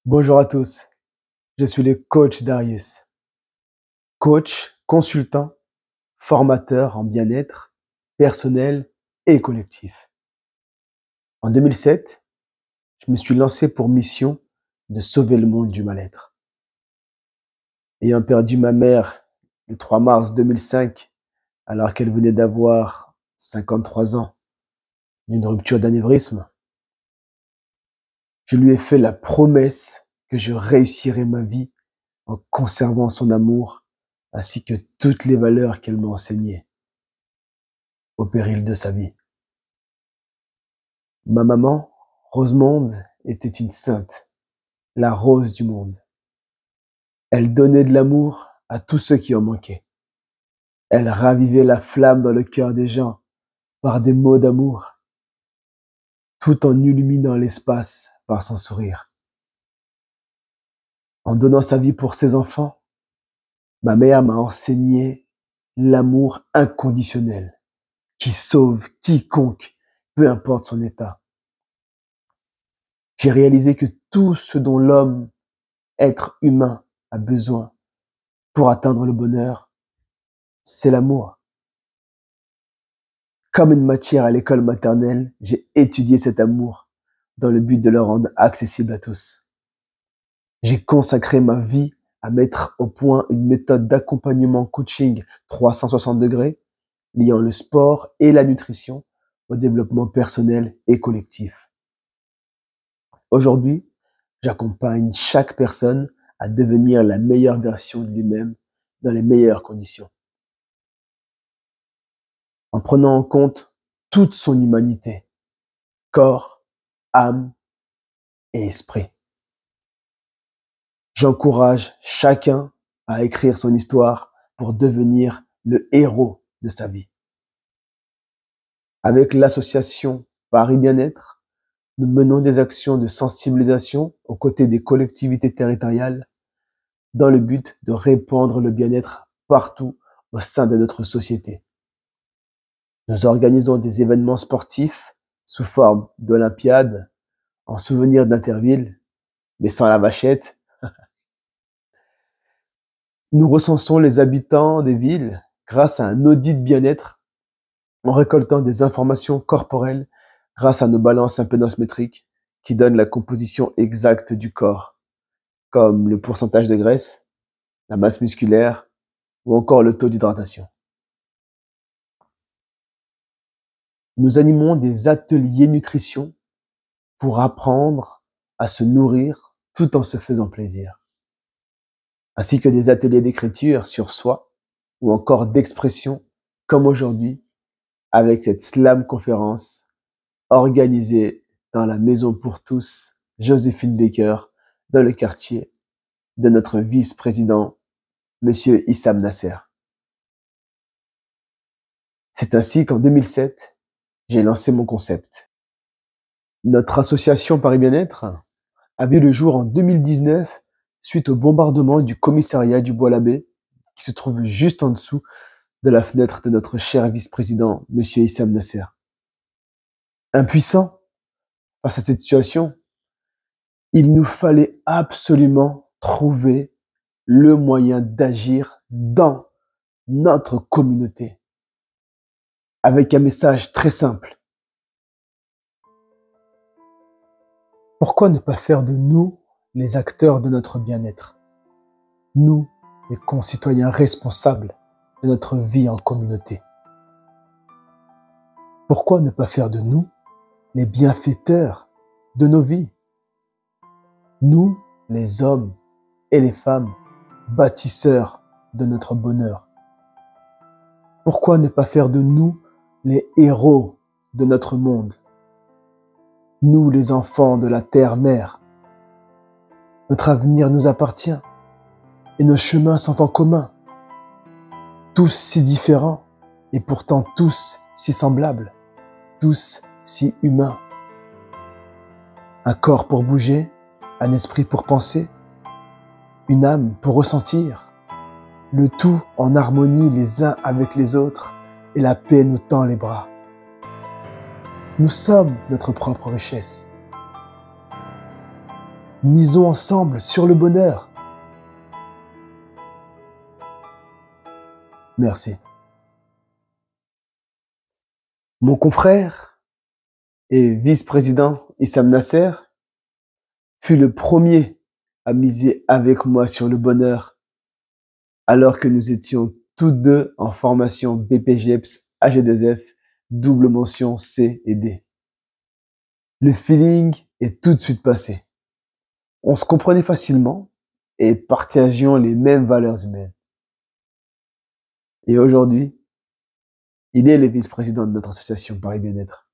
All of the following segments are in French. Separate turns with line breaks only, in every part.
Bonjour à tous, je suis le coach Darius, coach, consultant, formateur en bien-être personnel et collectif. En 2007, je me suis lancé pour mission de sauver le monde du mal-être. Ayant perdu ma mère le 3 mars 2005, alors qu'elle venait d'avoir 53 ans d'une rupture d'anévrisme, je lui ai fait la promesse que je réussirais ma vie en conservant son amour ainsi que toutes les valeurs qu'elle m'a enseignées au péril de sa vie. Ma maman, Rosemonde, était une sainte, la rose du monde. Elle donnait de l'amour à tous ceux qui en manquaient. Elle ravivait la flamme dans le cœur des gens par des mots d'amour, tout en illuminant l'espace par son sourire. En donnant sa vie pour ses enfants, ma mère m'a enseigné l'amour inconditionnel qui sauve quiconque, peu importe son état. J'ai réalisé que tout ce dont l'homme, être humain, a besoin pour atteindre le bonheur, c'est l'amour. Comme une matière à l'école maternelle, j'ai étudié cet amour dans le but de le rendre accessible à tous. J'ai consacré ma vie à mettre au point une méthode d'accompagnement coaching 360 degrés liant le sport et la nutrition au développement personnel et collectif. Aujourd'hui, j'accompagne chaque personne à devenir la meilleure version de lui-même dans les meilleures conditions, en prenant en compte toute son humanité, corps, âme et esprit. J'encourage chacun à écrire son histoire pour devenir le héros de sa vie. Avec l'association Paris Bien-être, nous menons des actions de sensibilisation aux côtés des collectivités territoriales dans le but de répandre le bien-être partout au sein de notre société. Nous organisons des événements sportifs sous forme d'olympiades en souvenir d'Interville, mais sans la vachette. Nous recensons les habitants des villes grâce à un audit bien-être en récoltant des informations corporelles grâce à nos balances impédance métriques qui donnent la composition exacte du corps, comme le pourcentage de graisse, la masse musculaire ou encore le taux d'hydratation. Nous animons des ateliers nutrition pour apprendre à se nourrir tout en se faisant plaisir, ainsi que des ateliers d'écriture sur soi ou encore d'expression comme aujourd'hui avec cette slam conférence organisée dans la maison pour tous Joséphine Baker dans le quartier de notre vice-président Monsieur Issam Nasser. C'est ainsi qu'en 2007, j'ai lancé mon concept. Notre association Paris Bien-être a vu le jour en 2019 suite au bombardement du commissariat du Bois-l'Abbé qui se trouve juste en dessous de la fenêtre de notre cher vice-président Monsieur Issam Nasser. Impuissant face à cette situation, il nous fallait absolument trouver le moyen d'agir dans notre communauté avec un message très simple. Pourquoi ne pas faire de nous les acteurs de notre bien-être? Nous, les concitoyens responsables de notre vie en communauté. Pourquoi ne pas faire de nous les bienfaiteurs de nos vies? Nous, les hommes et les femmes, bâtisseurs de notre bonheur. Pourquoi ne pas faire de nous les héros de notre monde? Nous, les enfants de la terre-mère. Notre avenir nous appartient et nos chemins sont en commun. Tous si différents et pourtant tous si semblables, tous si humains. Un corps pour bouger, un esprit pour penser, une âme pour ressentir, le tout en harmonie les uns avec les autres et la paix nous tend les bras. Nous sommes notre propre richesse. Misons ensemble sur le bonheur. Merci. Mon confrère et vice-président Issam Nasser fut le premier à miser avec moi sur le bonheur alors que nous étions tous deux en formation BPGEPS AG2F, double mention C et D. Le feeling est tout de suite passé. On se comprenait facilement et partagions les mêmes valeurs humaines. Et aujourd'hui, il est le vice-président de notre association Paris Bien-être.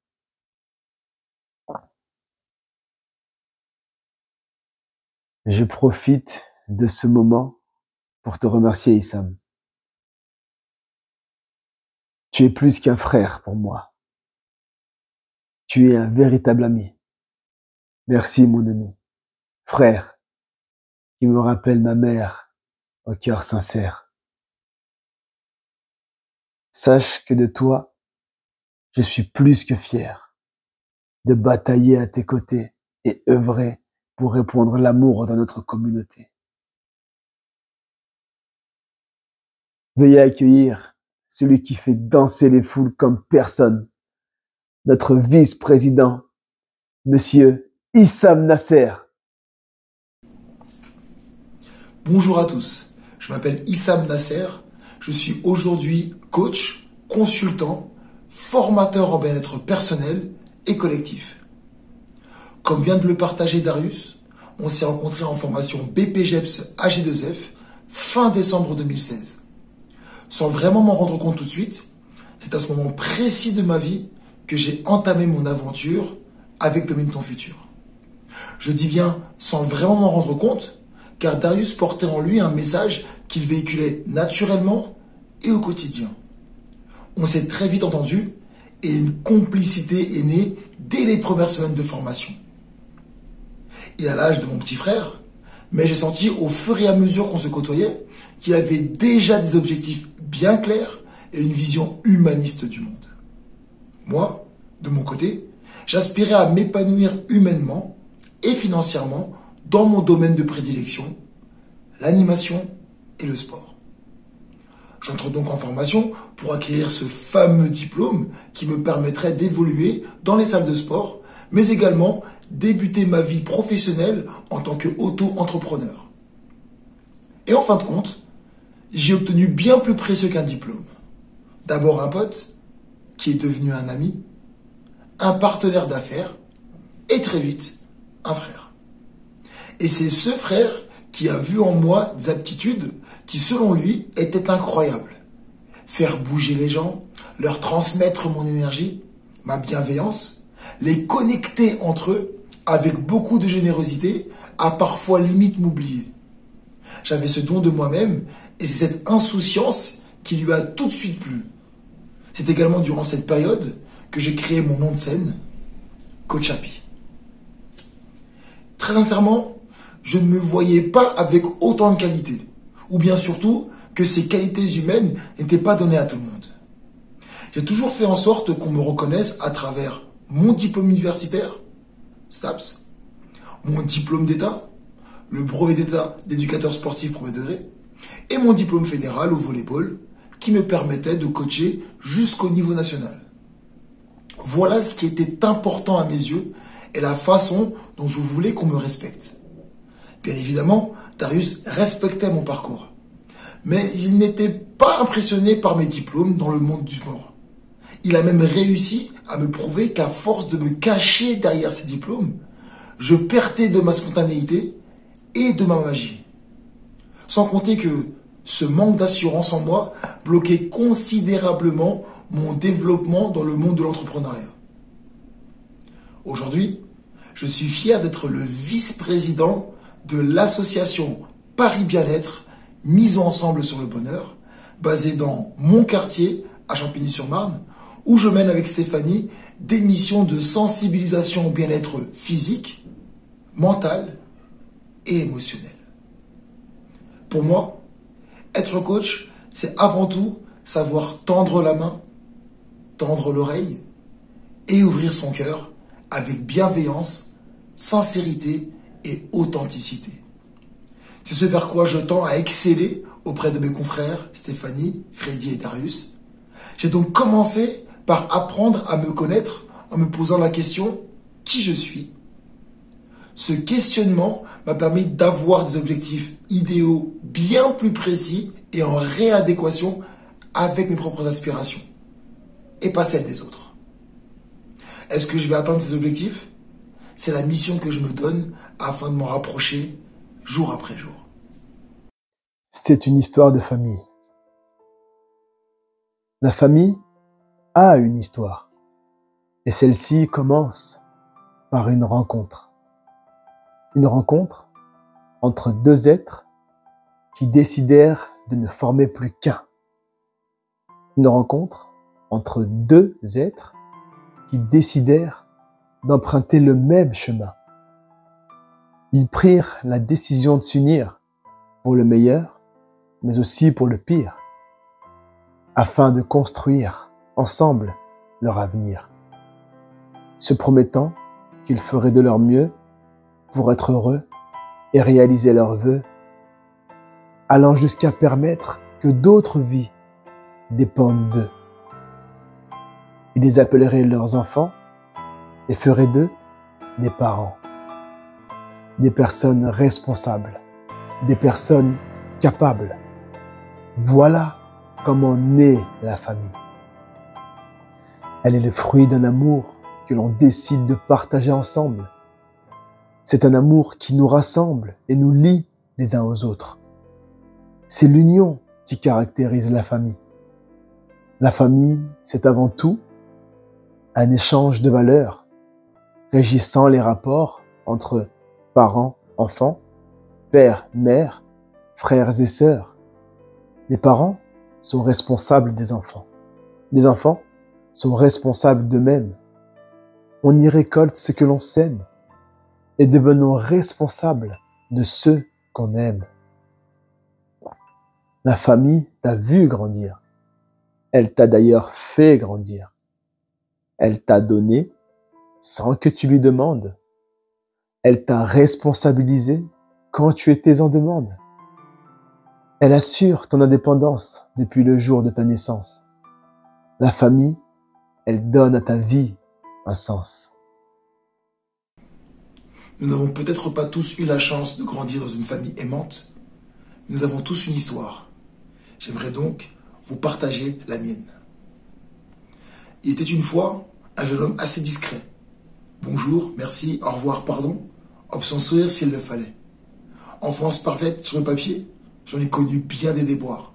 Je profite de ce moment pour te remercier, Issam. Tu es plus qu'un frère pour moi. Tu es un véritable ami. Merci, mon ami. Frère, qui me rappelle ma mère au cœur sincère. Sache que de toi, je suis plus que fier de batailler à tes côtés et œuvrer pour répandre l'amour dans notre communauté. Veuillez accueillir celui qui fait danser les foules comme personne, notre vice-président, Monsieur Issam Nasser.
Bonjour à tous, je m'appelle Issam Nasser, je suis aujourd'hui coach, consultant, formateur en bien-être personnel et collectif. Comme vient de le partager Darius, on s'est rencontrés en formation BPGEPS AG2F fin décembre 2016. Sans vraiment m'en rendre compte tout de suite, c'est à ce moment précis de ma vie que j'ai entamé mon aventure avec Domine ton futur. Je dis bien sans vraiment m'en rendre compte, car Darius portait en lui un message qu'il véhiculait naturellement et au quotidien. On s'est très vite entendu et une complicité est née dès les premières semaines de formation. Il a l'âge de mon petit frère, mais j'ai senti au fur et à mesure qu'on se côtoyait qu'il avait déjà des objectifs bien clairs et une vision humaniste du monde. Moi, de mon côté, j'aspirais à m'épanouir humainement et financièrement dans mon domaine de prédilection, l'animation et le sport. J'entre donc en formation pour acquérir ce fameux diplôme qui me permettrait d'évoluer dans les salles de sport, mais également débuter ma vie professionnelle en tant qu'auto-entrepreneur. Et en fin de compte, j'ai obtenu bien plus précieux qu'un diplôme. D'abord un pote, qui est devenu un ami, un partenaire d'affaires, et très vite, un frère. Et c'est ce frère qui a vu en moi des aptitudes qui, selon lui, étaient incroyables. Faire bouger les gens, leur transmettre mon énergie, ma bienveillance, les connecter entre eux avec beaucoup de générosité, à parfois limite m'oublier. J'avais ce don de moi-même et c'est cette insouciance qui lui a tout de suite plu. C'est également durant cette période que j'ai créé mon nom de scène, Coach Happy. Très sincèrement, je ne me voyais pas avec autant de qualités, ou bien surtout que ces qualités humaines n'étaient pas données à tout le monde. J'ai toujours fait en sorte qu'on me reconnaisse à travers mon diplôme universitaire, STAPS, mon diplôme d'État, le brevet d'État d'éducateur sportif premier degré, et mon diplôme fédéral au volleyball, qui me permettait de coacher jusqu'au niveau national. Voilà ce qui était important à mes yeux et la façon dont je voulais qu'on me respecte. Bien évidemment, Darius respectait mon parcours. Mais il n'était pas impressionné par mes diplômes dans le monde du sport. Il a même réussi à me prouver qu'à force de me cacher derrière ces diplômes, je perdais de ma spontanéité et de ma magie. Sans compter que ce manque d'assurance en moi bloquait considérablement mon développement dans le monde de l'entrepreneuriat. Aujourd'hui, je suis fier d'être le vice-président de l'association Paris Bien-être, mise ensemble sur le bonheur, basée dans mon quartier à Champigny-sur-Marne, où je mène avec Stéphanie des missions de sensibilisation au bien-être physique, mental et émotionnel. Pour moi, être coach, c'est avant tout savoir tendre la main, tendre l'oreille et ouvrir son cœur avec bienveillance, sincérité et authenticité. C'est ce vers quoi je tends à exceller auprès de mes confrères Stéphanie, Freddy et Darius. J'ai donc commencé par apprendre à me connaître en me posant la question « Qui je suis ?» Ce questionnement m'a permis d'avoir des objectifs idéaux bien plus précis et en réadéquation avec mes propres aspirations et pas celles des autres. Est-ce que je vais atteindre ces objectifs? C'est la mission que je me donne afin de m'en rapprocher jour après jour.
C'est une histoire de famille. La famille a une histoire et celle-ci commence par une rencontre. Une rencontre entre deux êtres qui décidèrent de ne former plus qu'un. Une rencontre entre deux êtres qui décidèrent d'emprunter le même chemin. Ils prirent la décision de s'unir pour le meilleur, mais aussi pour le pire, afin de construire ensemble leur avenir, se promettant qu'ils feraient de leur mieux pour être heureux et réaliser leurs vœux, allant jusqu'à permettre que d'autres vies dépendent d'eux. Ils les appelleraient leurs enfants et feraient d'eux des parents, des personnes responsables, des personnes capables. Voilà comment naît la famille. Elle est le fruit d'un amour que l'on décide de partager ensemble. C'est un amour qui nous rassemble et nous lie les uns aux autres. C'est l'union qui caractérise la famille. La famille, c'est avant tout un échange de valeurs régissant les rapports entre parents, enfants, père, mère, frères et sœurs. Les parents sont responsables des enfants. Les enfants sont responsables d'eux-mêmes. On y récolte ce que l'on sème et devenons responsables de ceux qu'on aime. La famille t'a vu grandir. Elle t'a d'ailleurs fait grandir. Elle t'a donné sans que tu lui demandes. Elle t'a responsabilisé quand tu étais en demande. Elle assure ton indépendance depuis le jour de ta naissance. La famille, elle donne à ta vie un sens.
Nous n'avons peut-être pas tous eu la chance de grandir dans une famille aimante. Nous avons tous une histoire. J'aimerais donc vous partager la mienne. Il était une fois un jeune homme assez discret. Bonjour, merci, au revoir, pardon. Option sourire s'il le fallait. Enfance parfaite sur le papier, j'en ai connu bien des déboires.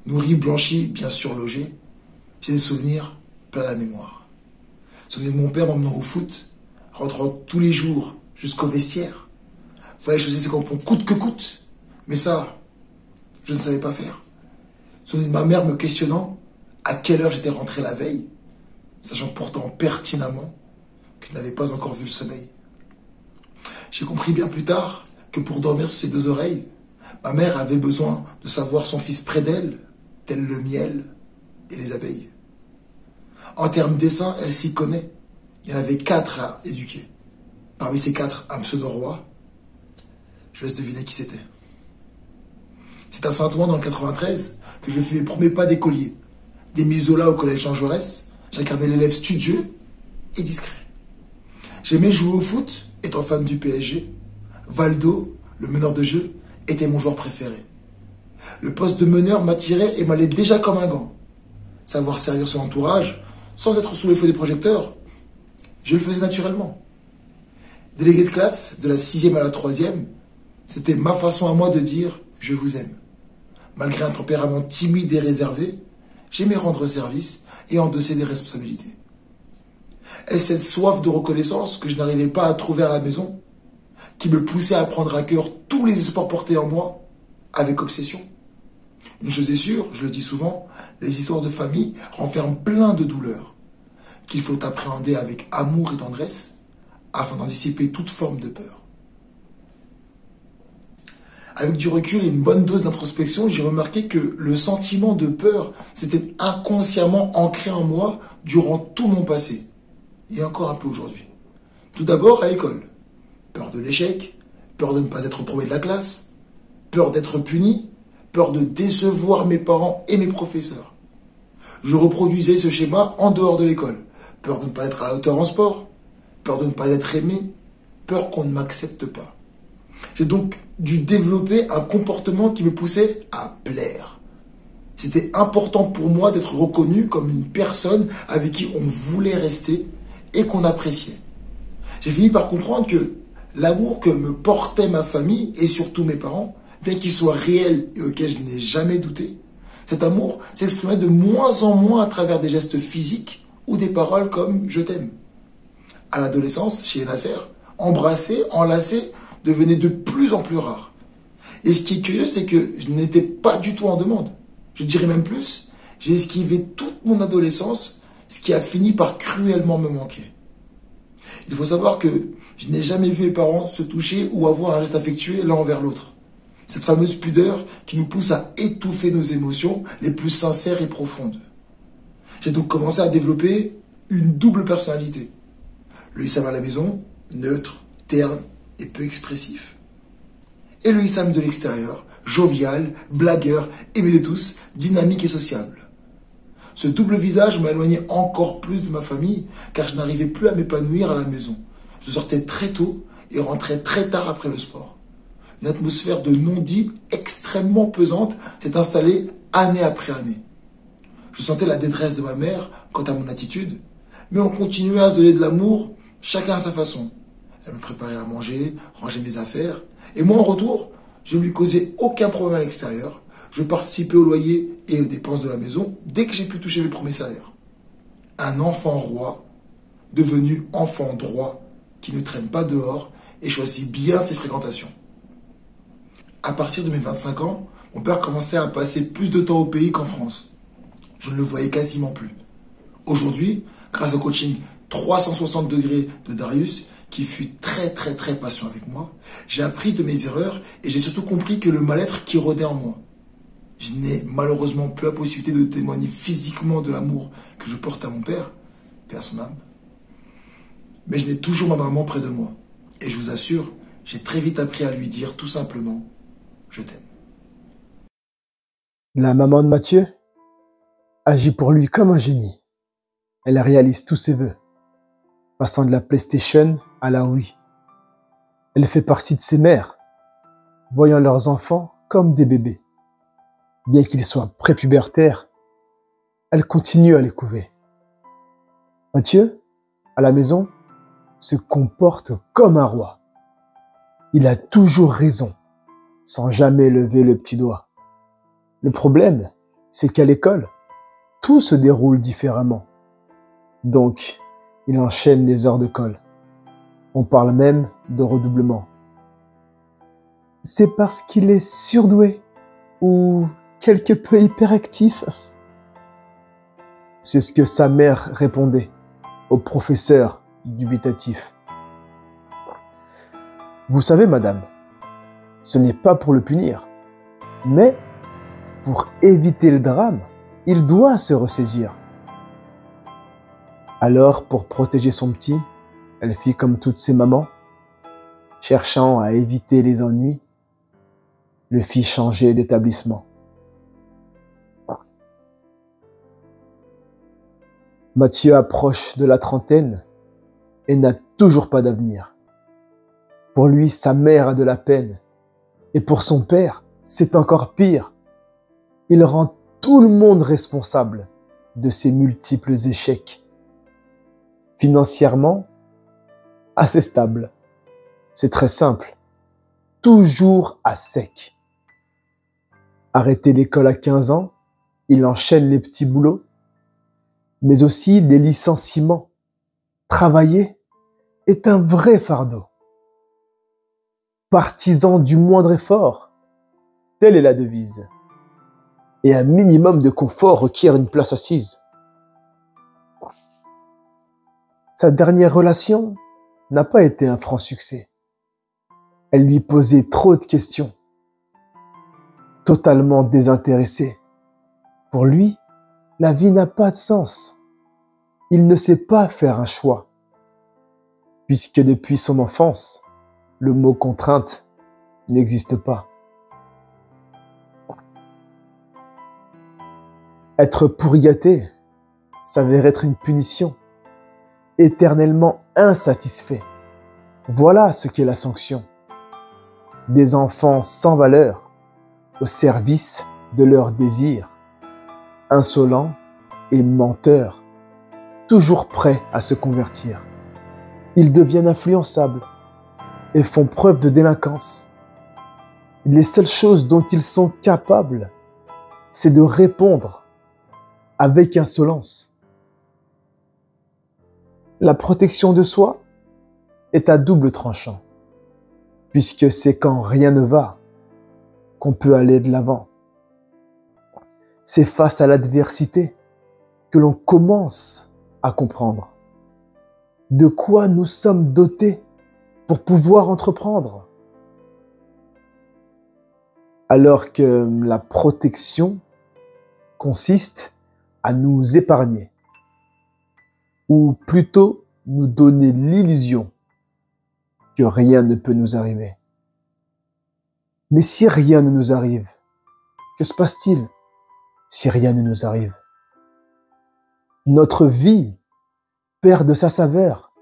Nourri, blanchi, bien sûr logé. J'ai des souvenirs plein la mémoire. Souvenir de mon père m'emmenant au foot, rentrant tous les jours jusqu'au vestiaire. Fallait chausser ses crampons coûte que coûte. Mais ça, je ne savais pas faire. Souvenir de ma mère me questionnant à quelle heure j'étais rentré la veille, sachant pourtant pertinemment que je n'avais pas encore vu le sommeil. J'ai compris bien plus tard que pour dormir sur ses deux oreilles, ma mère avait besoin de savoir son fils près d'elle, tel le miel et les abeilles. En termes d'essaims, elle s'y connaît. Il y en avait 4 à éduquer. Parmi ces 4, un pseudo-roi. Je laisse deviner qui c'était. C'est à Saint-Ouen, dans le 93, que je fais mes premiers pas d'écolier. D'Émile Zola au collège Jean Jaurès, j'incarnais l'élève studieux et discret. J'aimais jouer au foot, étant fan du PSG. Valdo, le meneur de jeu, était mon joueur préféré. Le poste de meneur m'attirait et m'allait déjà comme un gant. Savoir servir son entourage, sans être sous les feux des projecteurs, je le faisais naturellement. Délégué de classe, de la 6e à la 3e, c'était ma façon à moi de dire « je vous aime ». Malgré un tempérament timide et réservé, j'aimais rendre service et endosser des responsabilités. Est-ce cette soif de reconnaissance que je n'arrivais pas à trouver à la maison, qui me poussait à prendre à cœur tous les espoirs portés en moi, avec obsession? Une chose est sûre, je le dis souvent, les histoires de famille renferment plein de douleurs, qu'il faut appréhender avec amour et tendresse, afin d'anticiper toute forme de peur. Avec du recul et une bonne dose d'introspection, j'ai remarqué que le sentiment de peur s'était inconsciemment ancré en moi durant tout mon passé, et encore un peu aujourd'hui. Tout d'abord à l'école. Peur de l'échec, peur de ne pas être premier de la classe, peur d'être puni, peur de décevoir mes parents et mes professeurs. Je reproduisais ce schéma en dehors de l'école. Peur de ne pas être à la hauteur en sport, peur de ne pas être aimé, peur qu'on ne m'accepte pas. J'ai donc dû développer un comportement qui me poussait à plaire. C'était important pour moi d'être reconnu comme une personne avec qui on voulait rester et qu'on appréciait. J'ai fini par comprendre que l'amour que me portait ma famille et surtout mes parents, bien qu'il soit réel et auquel je n'ai jamais douté, cet amour s'exprimait de moins en moins à travers des gestes physiques ou des paroles comme « je t'aime ». À l'adolescence, chez Nasser, embrasser, enlacer devenait de plus en plus rare. Et ce qui est curieux, c'est que je n'étais pas du tout en demande. Je dirais même plus, j'ai esquivé toute mon adolescence, ce qui a fini par cruellement me manquer. Il faut savoir que je n'ai jamais vu mes parents se toucher ou avoir un geste affectueux l'un envers l'autre. Cette fameuse pudeur qui nous pousse à étouffer nos émotions les plus sincères et profondes. J'ai donc commencé à développer une double personnalité. Le Issam à la maison, neutre, terne et peu expressif. Et le Issam de l'extérieur, jovial, blagueur, aimé de tous, dynamique et sociable. Ce double visage m'a éloigné encore plus de ma famille car je n'arrivais plus à m'épanouir à la maison. Je sortais très tôt et rentrais très tard après le sport. Une atmosphère de non-dit extrêmement pesante s'est installée année après année. Je sentais la détresse de ma mère quant à mon attitude, mais on continuait à se donner de l'amour, chacun à sa façon. Elle me préparait à manger, rangeait mes affaires, et moi en retour, je ne lui causais aucun problème à l'extérieur. Je participais au loyer et aux dépenses de la maison dès que j'ai pu toucher mes premiers salaires. Un enfant roi, devenu enfant droit, qui ne traîne pas dehors et choisit bien ses fréquentations. À partir de mes 25 ans, mon père commençait à passer plus de temps au pays qu'en France. Je ne le voyais quasiment plus. Aujourd'hui, grâce au coaching 360 degrés de Darius, qui fut très patient avec moi, j'ai appris de mes erreurs et j'ai surtout compris que le mal-être qui rôdait en moi. Je n'ai malheureusement plus la possibilité de témoigner physiquement de l'amour que je porte à mon père, paix à son âme. Mais je n'ai toujours ma maman près de moi. Et je vous assure, j'ai très vite appris à lui dire tout simplement « je t'aime ».
La maman de Mathieu agit pour lui comme un génie. Elle réalise tous ses vœux, passant de la PlayStation à la Wii. Elle fait partie de ces mères, voyant leurs enfants comme des bébés. Bien qu'ils soient prépubértaires, elle continue à les couver. Mathieu, à la maison, se comporte comme un roi. Il a toujours raison, sans jamais lever le petit doigt. Le problème, c'est qu'à l'école, tout se déroule différemment. Donc, il enchaîne les heures de colle. On parle même de redoublement. C'est parce qu'il est surdoué ou quelque peu hyperactif. C'est ce que sa mère répondait au professeur dubitatif. Vous savez, madame, ce n'est pas pour le punir, mais pour éviter le drame, il doit se ressaisir. Alors, pour protéger son petit, elle fit comme toutes ses mamans, cherchant à éviter les ennuis, le fit changer d'établissement. Mathieu approche de la trentaine et n'a toujours pas d'avenir. Pour lui, sa mère a de la peine. Et pour son père, c'est encore pire. Il rend tout le monde responsable de ses multiples échecs. Financièrement, assez stable. C'est très simple. Toujours à sec. Arrêté l'école à 15 ans, il enchaîne les petits boulots, mais aussi des licenciements. Travailler est un vrai fardeau. Partisan du moindre effort, telle est la devise. Et un minimum de confort requiert une place assise. Sa dernière relation n'a pas été un franc succès. Elle lui posait trop de questions. Totalement désintéressé. Pour lui, la vie n'a pas de sens. Il ne sait pas faire un choix. Puisque depuis son enfance, le mot contrainte n'existe pas. Être pourri gâté s'avère être une punition, éternellement insatisfait. Voilà ce qu'est la sanction. Des enfants sans valeur, au service de leurs désirs, insolents et menteurs, toujours prêts à se convertir. Ils deviennent influençables et font preuve de délinquance. Les seules choses dont ils sont capables, c'est de répondre avec insolence. La protection de soi est à double tranchant, puisque c'est quand rien ne va qu'on peut aller de l'avant. C'est face à l'adversité que l'on commence à comprendre de quoi nous sommes dotés pour pouvoir entreprendre. Alors que la protection consiste à nous épargner, ou plutôt nous donner l'illusion que rien ne peut nous arriver. Mais si rien ne nous arrive, que se passe-t-il si rien ne nous arrive? Notre vie perd de sa saveur.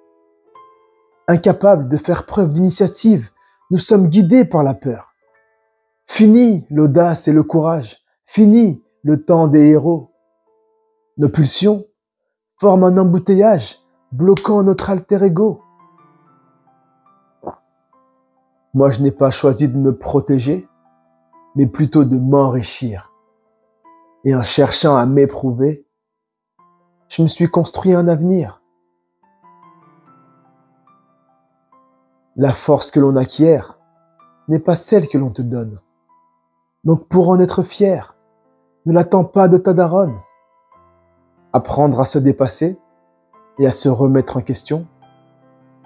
Incapables de faire preuve d'initiative, nous sommes guidés par la peur. Fini l'audace et le courage, fini le temps des héros. Nos pulsions forment un embouteillage bloquant notre alter ego. Moi, je n'ai pas choisi de me protéger, mais plutôt de m'enrichir. Et en cherchant à m'éprouver, je me suis construit un avenir. La force que l'on acquiert n'est pas celle que l'on te donne. Donc pour en être fier, ne l'attends pas de ta daronne. Apprendre à se dépasser et à se remettre en question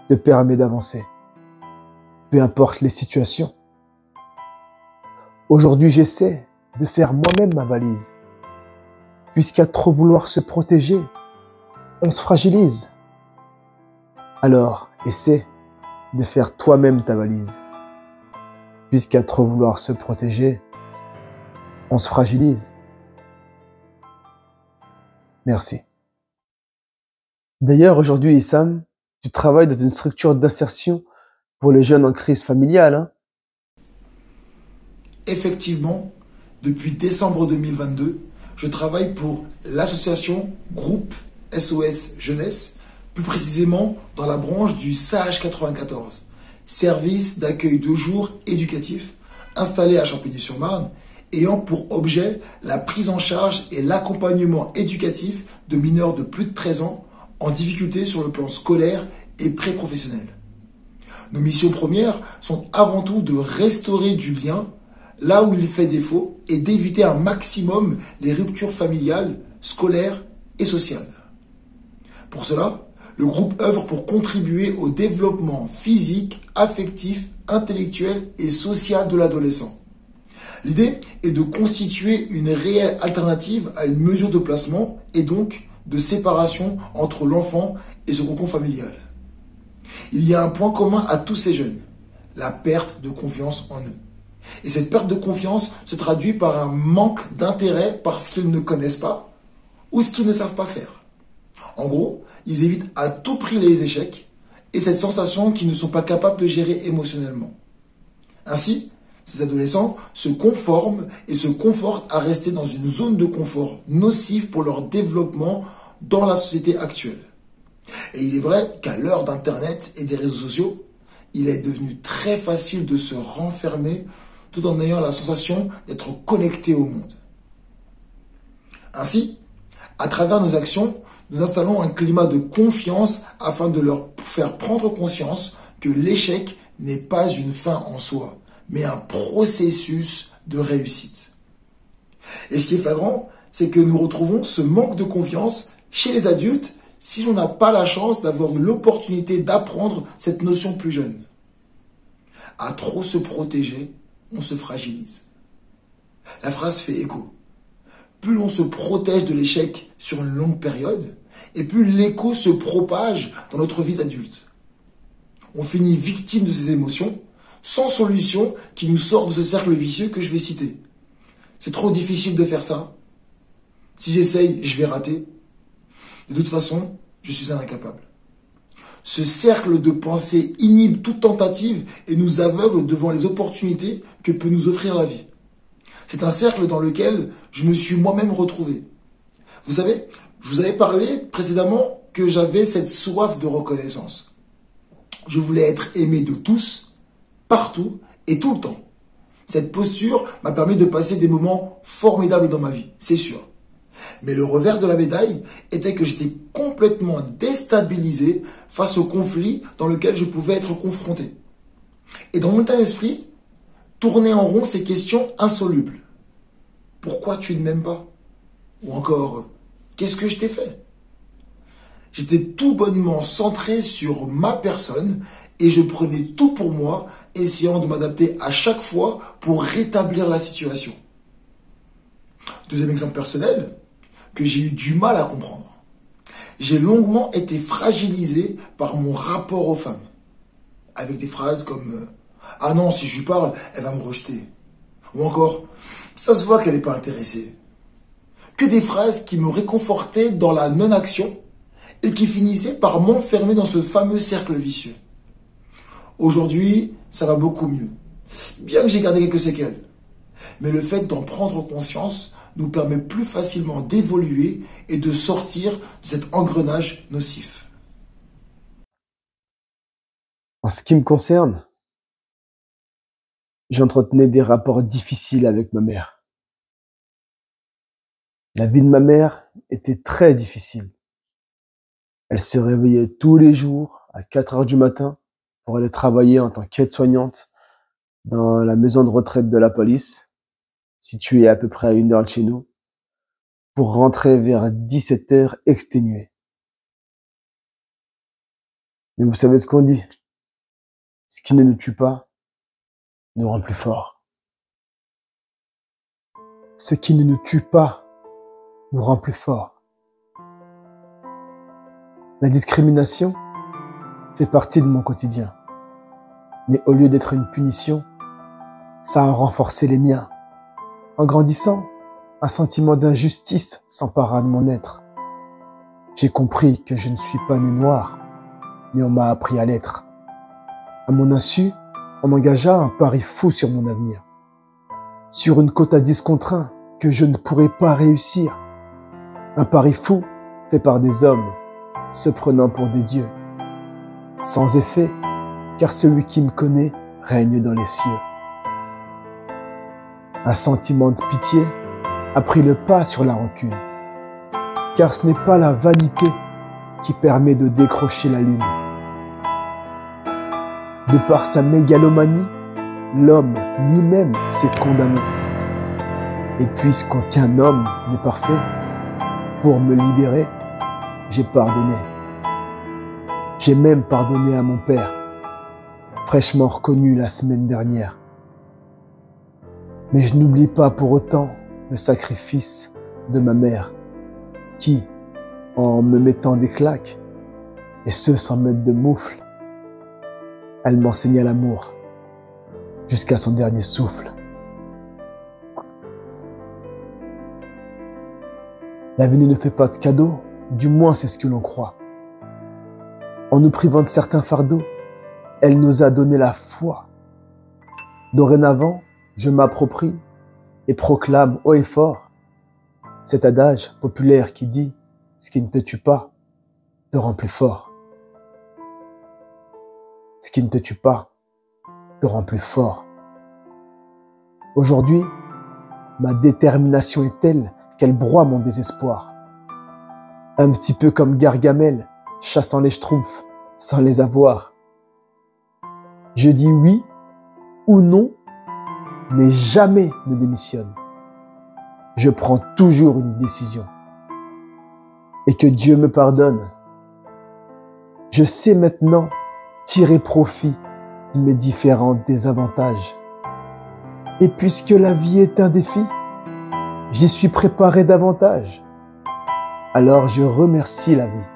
te permet d'avancer, peu importe les situations. Aujourd'hui, j'essaie de faire moi-même ma valise, puisqu'à trop vouloir se protéger, on se fragilise. Alors, essaie de faire toi-même ta valise, puisqu'à trop vouloir se protéger, on se fragilise. Merci. D'ailleurs, aujourd'hui, Issam, tu travailles dans une structure d'insertion pour les jeunes en crise familiale, hein?
Effectivement, depuis décembre 2022, je travaille pour l'association Groupe SOS Jeunesse, plus précisément dans la branche du SAGE 94, service d'accueil de jour éducatif installé à Champigny-sur-Marne, ayant pour objet la prise en charge et l'accompagnement éducatif de mineurs de plus de 13 ans en difficulté sur le plan scolaire et pré-professionnel. Nos missions premières sont avant tout de restaurer du lien là où il fait défaut et d'éviter un maximum les ruptures familiales, scolaires et sociales. Pour cela, le groupe œuvre pour contribuer au développement physique, affectif, intellectuel et social de l'adolescent. L'idée est de constituer une réelle alternative à une mesure de placement et donc de séparation entre l'enfant et ce cocon familial. Il y a un point commun à tous ces jeunes, la perte de confiance en eux. Et cette perte de confiance se traduit par un manque d'intérêt parce qu'ils ne connaissent pas ou ce qu'ils ne savent pas faire. En gros, ils évitent à tout prix les échecs et cette sensation qu'ils ne sont pas capables de gérer émotionnellement. Ainsi, ces adolescents se conforment et se confortent à rester dans une zone de confort nocive pour leur développement dans la société actuelle. Et il est vrai qu'à l'heure d'Internet et des réseaux sociaux, il est devenu très facile de se renfermer tout en ayant la sensation d'être connecté au monde. Ainsi, à travers nos actions, nous installons un climat de confiance afin de leur faire prendre conscience que l'échec n'est pas une fin en soi, mais un processus de réussite. Et ce qui est flagrant, c'est que nous retrouvons ce manque de confiance chez les adultes si l'on n'a pas la chance d'avoir eu l'opportunité d'apprendre cette notion plus jeune. À trop se protéger, on se fragilise. La phrase fait écho. Plus l'on se protège de l'échec sur une longue période, et plus l'écho se propage dans notre vie d'adulte. On finit victime de ces émotions, 100 solutions qui nous sortent de ce cercle vicieux que je vais citer. C'est trop difficile de faire ça. Si j'essaye, je vais rater. De toute façon, je suis un incapable. Ce cercle de pensée inhibe toute tentative et nous aveugle devant les opportunités que peut nous offrir la vie. C'est un cercle dans lequel je me suis moi-même retrouvé. Vous savez, je vous avais parlé précédemment que j'avais cette soif de reconnaissance. Je voulais être aimé de tous, partout et tout le temps. Cette posture m'a permis de passer des moments formidables dans ma vie, c'est sûr. Mais le revers de la médaille était que j'étais complètement déstabilisé face au conflit dans lequel je pouvais être confronté. Et dans mon état d'esprit, tournaient en rond ces questions insolubles. Pourquoi tu ne m'aimes pas? Ou encore, qu'est-ce que je t'ai fait? J'étais tout bonnement centré sur ma personne et je prenais tout pour moi, essayant de m'adapter à chaque fois pour rétablir la situation. Deuxième exemple personnel, que j'ai eu du mal à comprendre. J'ai longuement été fragilisé par mon rapport aux femmes. Avec des phrases comme « Ah non, si je lui parle, elle va me rejeter ». Ou encore « Ça se voit qu'elle n'est pas intéressée ». Que des phrases qui me réconfortaient dans la non-action et qui finissaient par m'enfermer dans ce fameux cercle vicieux. Aujourd'hui, ça va beaucoup mieux. Bien que j'ai gardé quelques séquelles. Mais le fait d'en prendre conscience nous permet plus facilement d'évoluer et de sortir de cet engrenage nocif.
En ce qui me concerne, j'entretenais des rapports difficiles avec ma mère. La vie de ma mère était très difficile. Elle se réveillait tous les jours à 4 heures du matin pour aller travailler en tant qu'aide-soignante dans la maison de retraite de la police, située à peu près à 1 heure de chez nous, pour rentrer vers 17 heures exténuée. Mais vous savez ce qu'on dit? Ce qui ne nous tue pas nous rend plus forts. Ce qui ne nous tue pas nous rend plus forts. La discrimination fait partie de mon quotidien. Mais au lieu d'être une punition, ça a renforcé les miens. En grandissant, un sentiment d'injustice s'empara de mon être. J'ai compris que je ne suis pas né noir, mais on m'a appris à l'être. À mon insu, on m'engagea un pari fou sur mon avenir. Sur une cote à 10 contre 1 que je ne pourrais pas réussir. Un pari fou fait par des hommes se prenant pour des dieux. Sans effet, car celui qui me connaît règne dans les cieux. Un sentiment de pitié a pris le pas sur la rancune, car ce n'est pas la vanité qui permet de décrocher la lune. De par sa mégalomanie, l'homme lui-même s'est condamné. Et puisqu'aucun homme n'est parfait, pour me libérer, j'ai pardonné. J'ai même pardonné à mon père, fraîchement reconnu la semaine dernière. Mais je n'oublie pas pour autant le sacrifice de ma mère, qui, en me mettant des claques, et ce sans mettre de moufle, elle m'enseigna l'amour jusqu'à son dernier souffle. La vie ne fait pas de cadeaux, du moins c'est ce que l'on croit. En nous privant de certains fardeaux, elle nous a donné la foi. Dorénavant, je m'approprie et proclame haut et fort cet adage populaire qui dit « Ce qui ne te tue pas te rend plus fort. Ce qui ne te tue pas te rend plus fort. » Aujourd'hui, ma détermination est telle qu'elle broie mon désespoir. Un petit peu comme Gargamel, chassant les schtroumpfs sans les avoir. Je dis oui ou non, mais jamais ne démissionne. Je prends toujours une décision. Et que Dieu me pardonne. Je sais maintenant tirer profit de mes différents désavantages. Et puisque la vie est un défi, j'y suis préparé davantage. Alors je remercie la vie,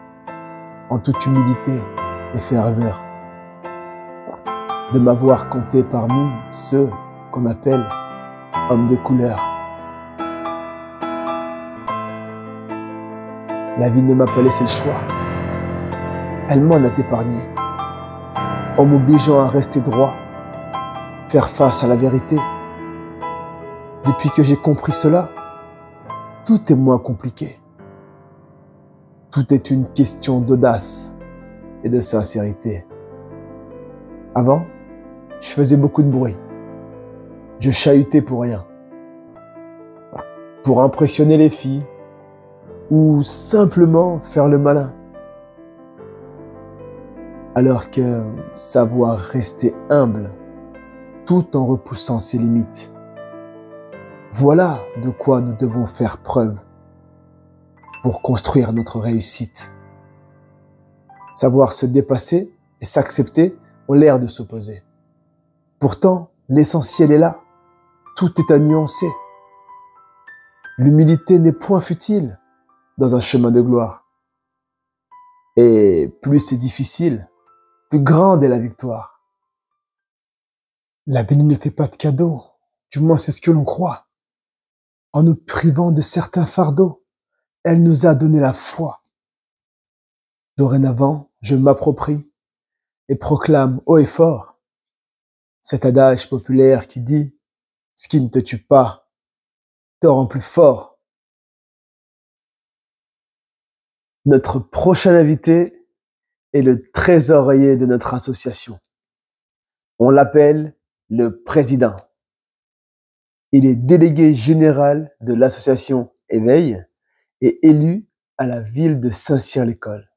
en toute humilité et ferveur. de m'avoir compté parmi ceux qu'on appelle hommes de couleur. La vie ne m'a pas laissé le choix. Elle m'en a épargné, en m'obligeant à rester droit, faire face à la vérité. Depuis que j'ai compris cela, tout est moins compliqué. Tout est une question d'audace et de sincérité. Avant, je faisais beaucoup de bruit. Je chahutais pour rien. Pour impressionner les filles ou simplement faire le malin. Alors que savoir rester humble tout en repoussant ses limites. Voilà de quoi nous devons faire preuve pour construire notre réussite. Savoir se dépasser et s'accepter ont l'air de s'opposer. Pourtant, l'essentiel est là. Tout est à nuancer. L'humilité n'est point futile dans un chemin de gloire. Et plus c'est difficile, plus grande est la victoire. La vie ne fait pas de cadeaux, du moins c'est ce que l'on croit. En nous privant de certains fardeaux, elle nous a donné la foi. Dorénavant, je m'approprie et proclame haut et fort cet adage populaire qui dit « Ce qui ne te tue pas te rend plus fort ». Notre prochain invité est le trésorier de notre association. On l'appelle le président. Il est délégué général de l'association Éveil et élu à la ville de Saint-Cyr-l'École.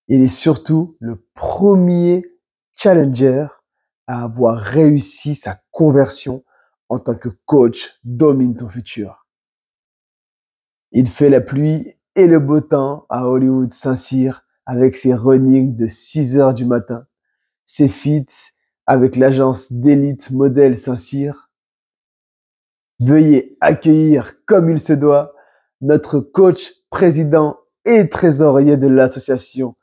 Il est surtout le premier challenger à avoir réussi sa conversion en tant que coach Domine ton futur. Il fait la pluie et le beau temps à Hollywood Saint-Cyr avec ses runnings de 6 heures du matin, ses feats avec l'agence d'élite modèle Saint-Cyr. Veuillez accueillir comme il se doit notre coach, président et trésorier de l'association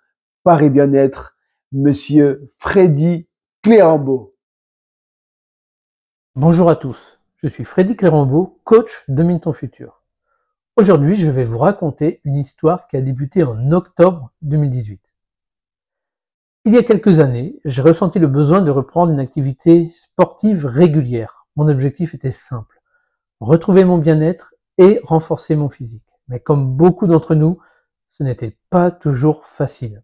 Paris Bien-être, Monsieur Freddy Clérambault.
Bonjour à tous, je suis Freddy Clérambault, coach Domine ton futur. Aujourd'hui, je vais vous raconter une histoire qui a débuté en octobre 2018. Il y a quelques années, j'ai ressenti le besoin de reprendre une activité sportive régulière. Mon objectif était simple, retrouver mon bien-être et renforcer mon physique. Mais comme beaucoup d'entre nous, ce n'était pas toujours facile.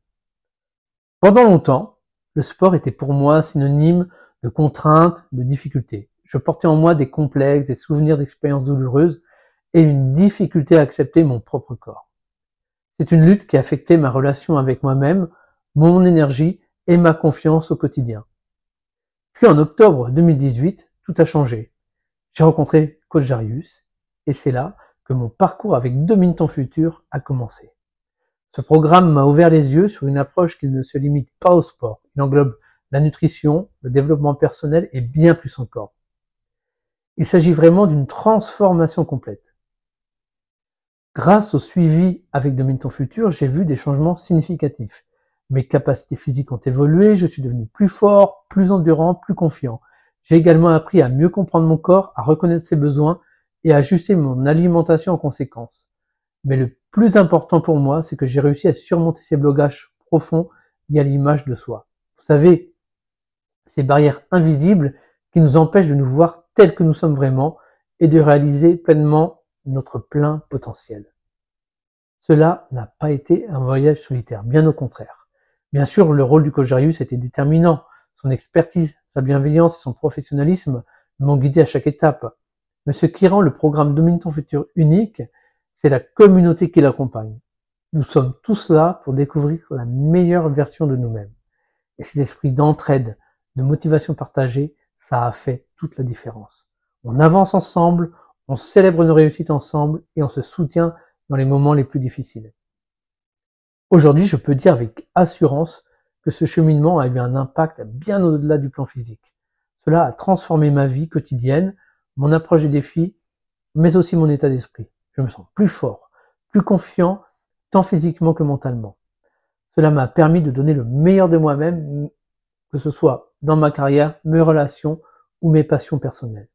Pendant longtemps, le sport était pour moi synonyme de contraintes, de difficultés. Je portais en moi des complexes, des souvenirs d'expériences douloureuses et une difficulté à accepter mon propre corps. C'est une lutte qui affectait ma relation avec moi-même, mon énergie et ma confiance au quotidien. Puis en octobre 2018, tout a changé. J'ai rencontré Coach Jarius et c'est là que mon parcours avec Domine ton futur a commencé. Ce programme m'a ouvert les yeux sur une approche qui ne se limite pas au sport. Il englobe la nutrition, le développement personnel et bien plus encore. Il s'agit vraiment d'une transformation complète. Grâce au suivi avec Domine ton futur, j'ai vu des changements significatifs. Mes capacités physiques ont évolué, je suis devenu plus fort, plus endurant, plus confiant. J'ai également appris à mieux comprendre mon corps, à reconnaître ses besoins et à ajuster mon alimentation en conséquence. Mais le plus important pour moi, c'est que j'ai réussi à surmonter ces blocages profonds liés à l'image de soi. Vous savez, ces barrières invisibles qui nous empêchent de nous voir tels que nous sommes vraiment et de réaliser pleinement notre plein potentiel. Cela n'a pas été un voyage solitaire, bien au contraire. Bien sûr, le rôle du coach Jarius était déterminant. Son expertise, sa bienveillance et son professionnalisme m'ont guidé à chaque étape. Mais ce qui rend le programme Domine ton futur unique, c'est la communauté qui l'accompagne. Nous sommes tous là pour découvrir la meilleure version de nous-mêmes. Et cet esprit d'entraide, de motivation partagée, ça a fait toute la différence. On avance ensemble, on célèbre nos réussites ensemble et on se soutient dans les moments les plus difficiles. Aujourd'hui, je peux dire avec assurance que ce cheminement a eu un impact bien au-delà du plan physique. Cela a transformé ma vie quotidienne, mon approche des défis, mais aussi mon état d'esprit. Je me sens plus fort, plus confiant, tant physiquement que mentalement. Cela m'a permis de donner le meilleur de moi-même, que ce soit dans ma carrière, mes relations ou mes passions personnelles.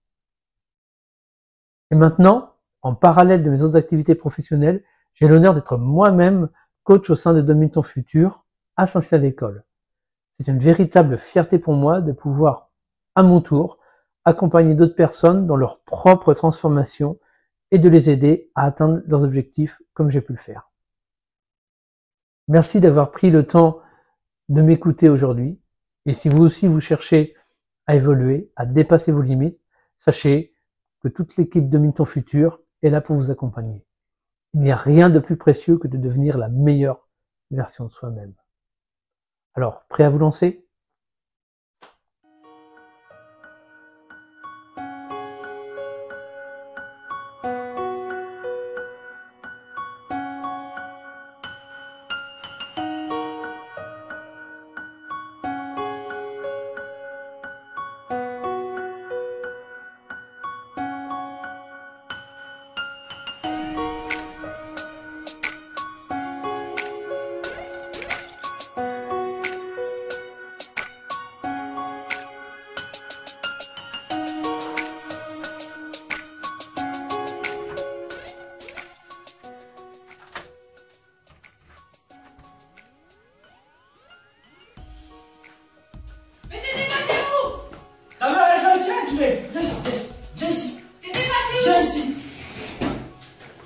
Et maintenant, en parallèle de mes autres activités professionnelles, j'ai l'honneur d'être moi-même coach au sein de Domine ton futur à Saint-Cyr d'École. C'est une véritable fierté pour moi de pouvoir, à mon tour, accompagner d'autres personnes dans leur propre transformation et de les aider à atteindre leurs objectifs comme j'ai pu le faire. Merci d'avoir pris le temps de m'écouter aujourd'hui. Et si vous aussi vous cherchez à évoluer, à dépasser vos limites, sachez que toute l'équipe Domine ton futur est là pour vous accompagner. Il n'y a rien de plus précieux que de devenir la meilleure version de soi-même. Alors, prêt à vous lancer ?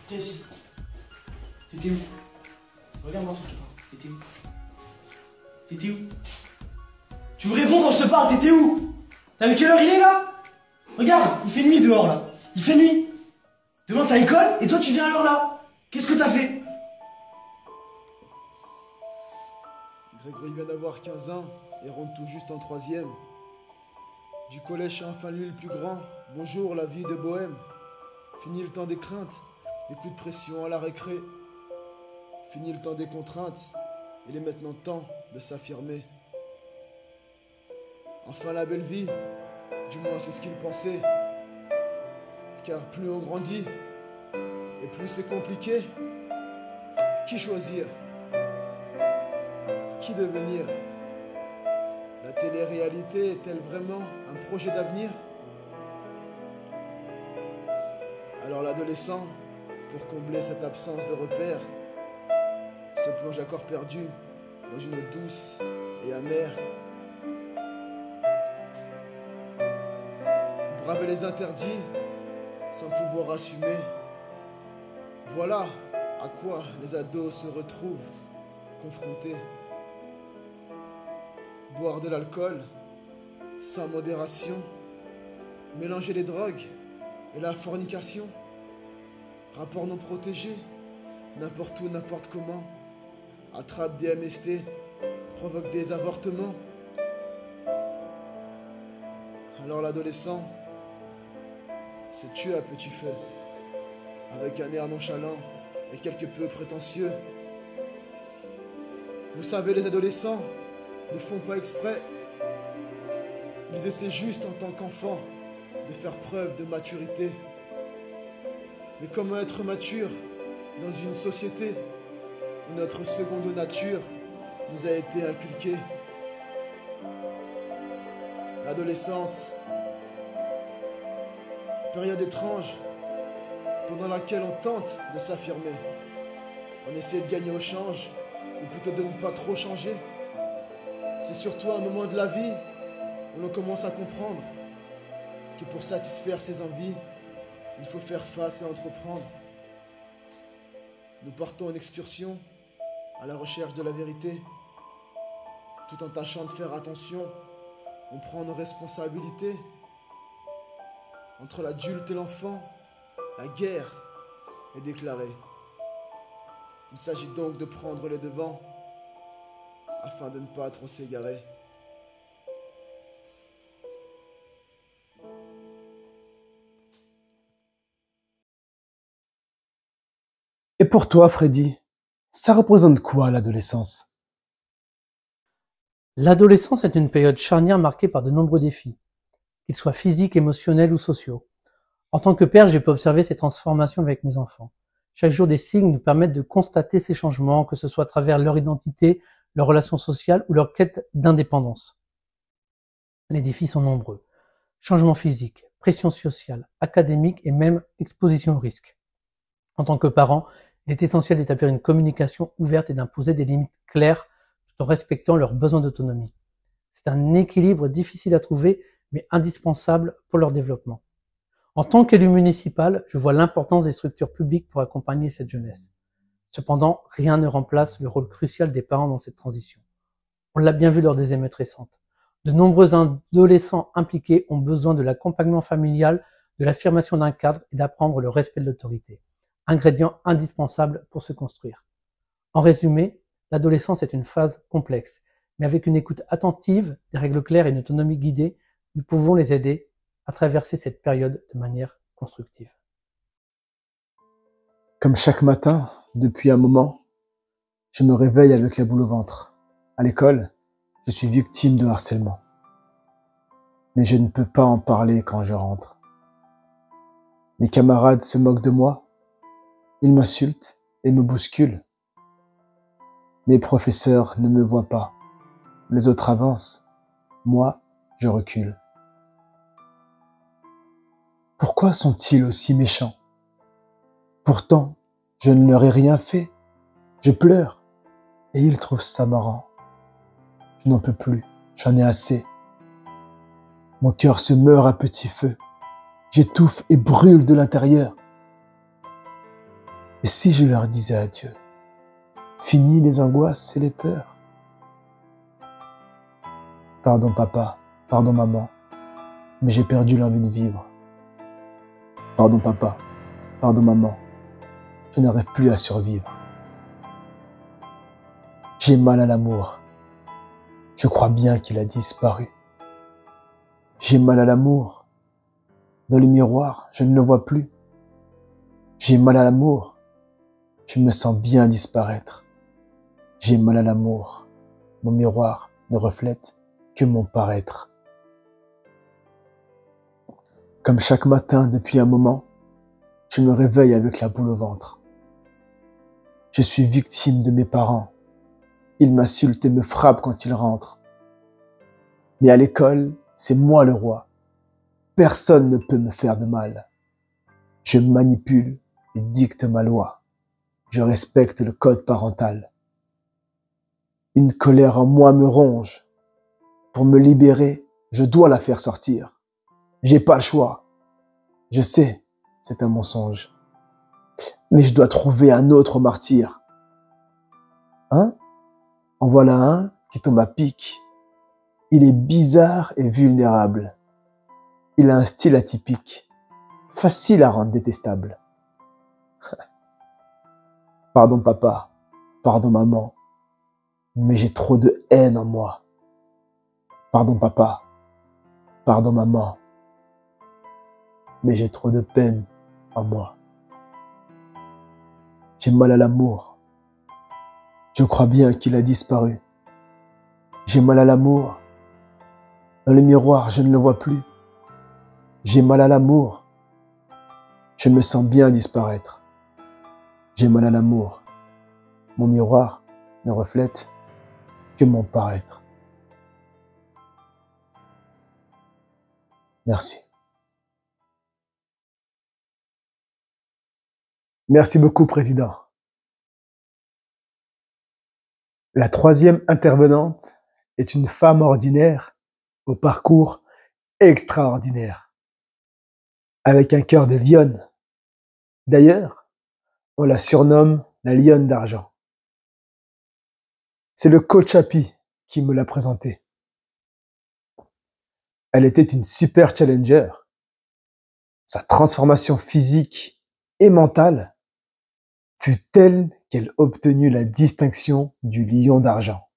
Viens ici. T'étais où? Regarde-moi quand je te parle. T'étais où? T'étais où? Tu me réponds quand je te parle, t'étais où? T'as vu quelle heure il est là? Regarde, il fait nuit dehors là. Il fait nuit. Demain t'as école et toi tu viens à l'heure là. Qu'est-ce que t'as fait?
Grégory vient d'avoir 15 ans et rentre tout juste en 3e. Du collège à enfin lui le plus grand. Bonjour la vie de bohème. Fini le temps des craintes, des coups de pression à la récré. Fini le temps des contraintes, il est maintenant temps de s'affirmer. Enfin la belle vie, du moins c'est ce qu'il pensait. Car plus on grandit, et plus c'est compliqué. Qui choisir? Qui devenir? La télé-réalité est-elle vraiment un projet d'avenir? Alors l'adolescent, pour combler cette absence de repères, se plonge à corps perdu dans une eau douce et amère. Braver les interdits sans pouvoir assumer. Voilà à quoi les ados se retrouvent confrontés. Boire de l'alcool sans modération, mélanger les drogues et la fornication, rapport non protégé, n'importe où, n'importe comment, attrape des MST, provoque des avortements. Alors l'adolescent se tue à petit feu, avec un air nonchalant et quelque peu prétentieux. Vous savez, les adolescents ne font pas exprès. Ils essaient juste en tant qu'enfants de faire preuve de maturité. Mais comment être mature dans une société où notre seconde nature nous a été inculquée? L'adolescence, période étrange pendant laquelle on tente de s'affirmer. On essaie de gagner au change, ou plutôt de ne pas trop changer. C'est surtout un moment de la vie où l'on commence à comprendre que pour satisfaire ses envies, il faut faire face et entreprendre. Nous partons en excursion à la recherche de la vérité. Tout en tâchant de faire attention, on prend nos responsabilités. Entre l'adulte et l'enfant, la guerre est déclarée. Il s'agit donc de prendre les devants afin de ne pas trop s'égarer.
Et pour toi, Freddy, ça représente quoi l'adolescence?
L'adolescence est une période charnière marquée par de nombreux défis, qu'ils soient physiques, émotionnels ou sociaux. En tant que père, j'ai pu observer ces transformations avec mes enfants. Chaque jour, des signes nous permettent de constater ces changements, que ce soit à travers leur identité, leurs relations sociales ou leur quête d'indépendance. Les défis sont nombreux. Changement physique, pression sociale, académique et même exposition au risque. En tant que parent, il est essentiel d'établir une communication ouverte et d'imposer des limites claires tout en respectant leurs besoins d'autonomie. C'est un équilibre difficile à trouver, mais indispensable pour leur développement. En tant qu'élu municipal, je vois l'importance des structures publiques pour accompagner cette jeunesse. Cependant, rien ne remplace le rôle crucial des parents dans cette transition. On l'a bien vu lors des émeutes récentes. De nombreux adolescents impliqués ont besoin de l'accompagnement familial, de l'affirmation d'un cadre et d'apprendre le respect de l'autorité. Ingrédient indispensable pour se construire. En résumé, l'adolescence est une phase complexe, mais avec une écoute attentive, des règles claires et une autonomie guidée, nous pouvons les aider à traverser cette période de manière constructive.
Comme chaque matin, depuis un moment, je me réveille avec la boule au ventre. À l'école, je suis victime de harcèlement. Mais je ne peux pas en parler quand je rentre. Mes camarades se moquent de moi. Ils m'insultent et me bousculent. Mes professeurs ne me voient pas. Les autres avancent. Moi, je recule. Pourquoi sont-ils aussi méchants? Pourtant, je ne leur ai rien fait. Je pleure et ils trouvent ça marrant. Je n'en peux plus, j'en ai assez. Mon cœur se meurt à petit feu. J'étouffe et brûle de l'intérieur. Et si je leur disais adieu? Fini les angoisses et les peurs. Pardon papa, pardon maman, mais j'ai perdu l'envie de vivre. Pardon papa, pardon maman, je n'arrive plus à survivre. J'ai mal à l'amour. Je crois bien qu'il a disparu. J'ai mal à l'amour. Dans le miroir, je ne le vois plus. J'ai mal à l'amour. Je me sens bien disparaître. J'ai mal à l'amour. Mon miroir ne reflète que mon paraître. Comme chaque matin depuis un moment, je me réveille avec la boule au ventre. Je suis victime de mes parents. Ils m'insultent et me frappent quand ils rentrent. Mais à l'école, c'est moi le roi. Personne ne peut me faire de mal. Je manipule et dicte ma loi. Je respecte le code parental. Une colère en moi me ronge. Pour me libérer, je dois la faire sortir. J'ai pas le choix. Je sais, c'est un mensonge. Mais je dois trouver un autre martyr. Hein? En voilà un qui tombe à pic. Il est bizarre et vulnérable. Il a un style atypique, facile à rendre détestable. Pardon papa, pardon maman, mais j'ai trop de haine en moi. Pardon papa, pardon maman, mais j'ai trop de peine en moi. J'ai mal à l'amour. Je crois bien qu'il a disparu. J'ai mal à l'amour. Dans le miroir, je ne le vois plus. J'ai mal à l'amour. Je me sens bien disparaître. J'ai mal à l'amour. Mon miroir ne reflète que mon paraître. Merci. Merci beaucoup, Président. La troisième intervenante est une femme ordinaire au parcours extraordinaire, avec un cœur de lionne. D'ailleurs, on la surnomme la lionne d'argent. C'est le coach Happy qui me l'a présentée. Elle était une super challenger. Sa transformation physique et mentale fut telle qu'elle obtenut la distinction du lion d'argent.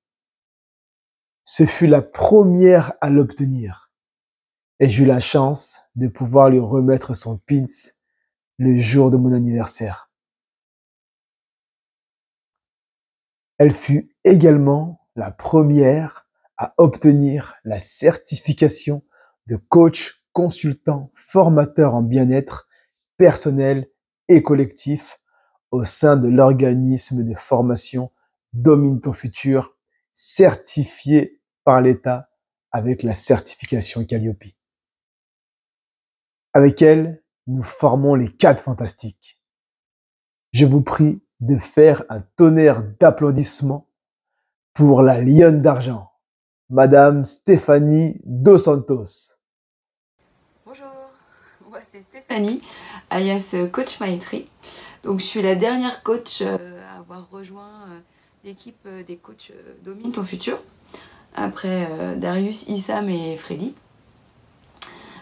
Ce fut la première à l'obtenir et j'eus la chance de pouvoir lui remettre son pins le jour de mon anniversaire. Elle fut également la première à obtenir la certification de coach, consultant, formateur en bien-être personnel et collectif au sein de l'organisme de formation Domine ton futur, certifié par l'État avec la certification Calliope. Avec elle, nous formons les 4 fantastiques. Je vous prie de faire un tonnerre d'applaudissements pour la lionne d'argent, Madame Stéphanie Dos Santos.
Bonjour, moi c'est Stéphanie, alias Coach Maitri. Donc je suis la dernière coach à avoir rejoint l'équipe des coachs Domine ton futur, après Darius, Issam et Freddy.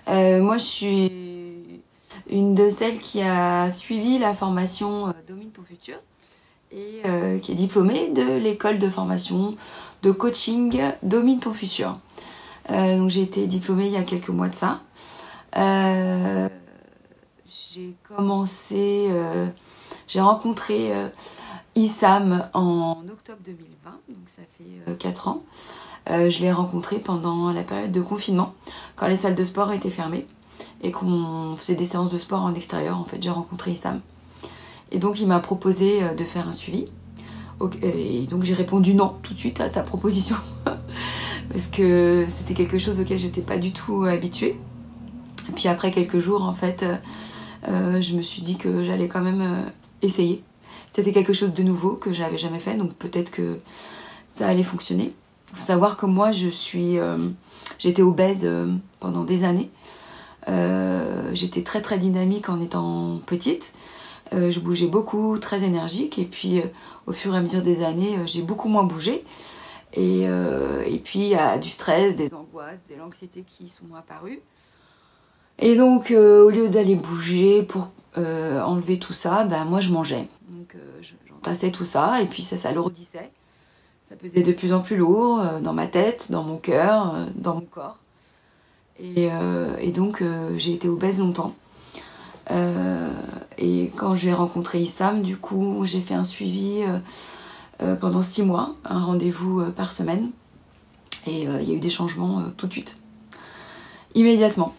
Moi je suis une de celles qui a suivi la formation Domine ton futur et qui est diplômée de l'école de formation de coaching Domine ton futur. Donc j'ai été diplômée il y a quelques mois de ça. J'ai rencontré Issam en octobre 2020, donc ça fait 4 ans. Je l'ai rencontré pendant la période de confinement, quand les salles de sport étaient fermées et qu'on faisait des séances de sport en extérieur. En fait, j'ai rencontré Issam. Et donc, il m'a proposé de faire un suivi. Et donc, j'ai répondu non tout de suite à sa proposition parce que c'était quelque chose auquel j'étais pas du tout habituée. Et puis après quelques jours, en fait, je me suis dit que j'allais quand même essayer. C'était quelque chose de nouveau que je n'avais jamais fait, donc peut-être que ça allait fonctionner. Il faut savoir que moi, j'étais obèse pendant des années. J'étais très très dynamique en étant petite. Je bougeais beaucoup, très énergique. Et puis, au fur et à mesure des années, j'ai beaucoup moins bougé. Et puis, il y a du stress, des angoisses, de l'anxiété qui sont apparues. Et donc, au lieu d'aller bouger pour enlever tout ça, moi je mangeais. Donc j'entassais tout ça et puis ça s'alourdissait. Ça pesait de plus en plus lourd dans ma tête, dans mon cœur, dans mon corps. Et donc j'ai été obèse longtemps. Et quand j'ai rencontré Issam, du coup, j'ai fait un suivi pendant 6 mois, un rendez-vous par semaine. Et il y a eu des changements tout de suite. Immédiatement,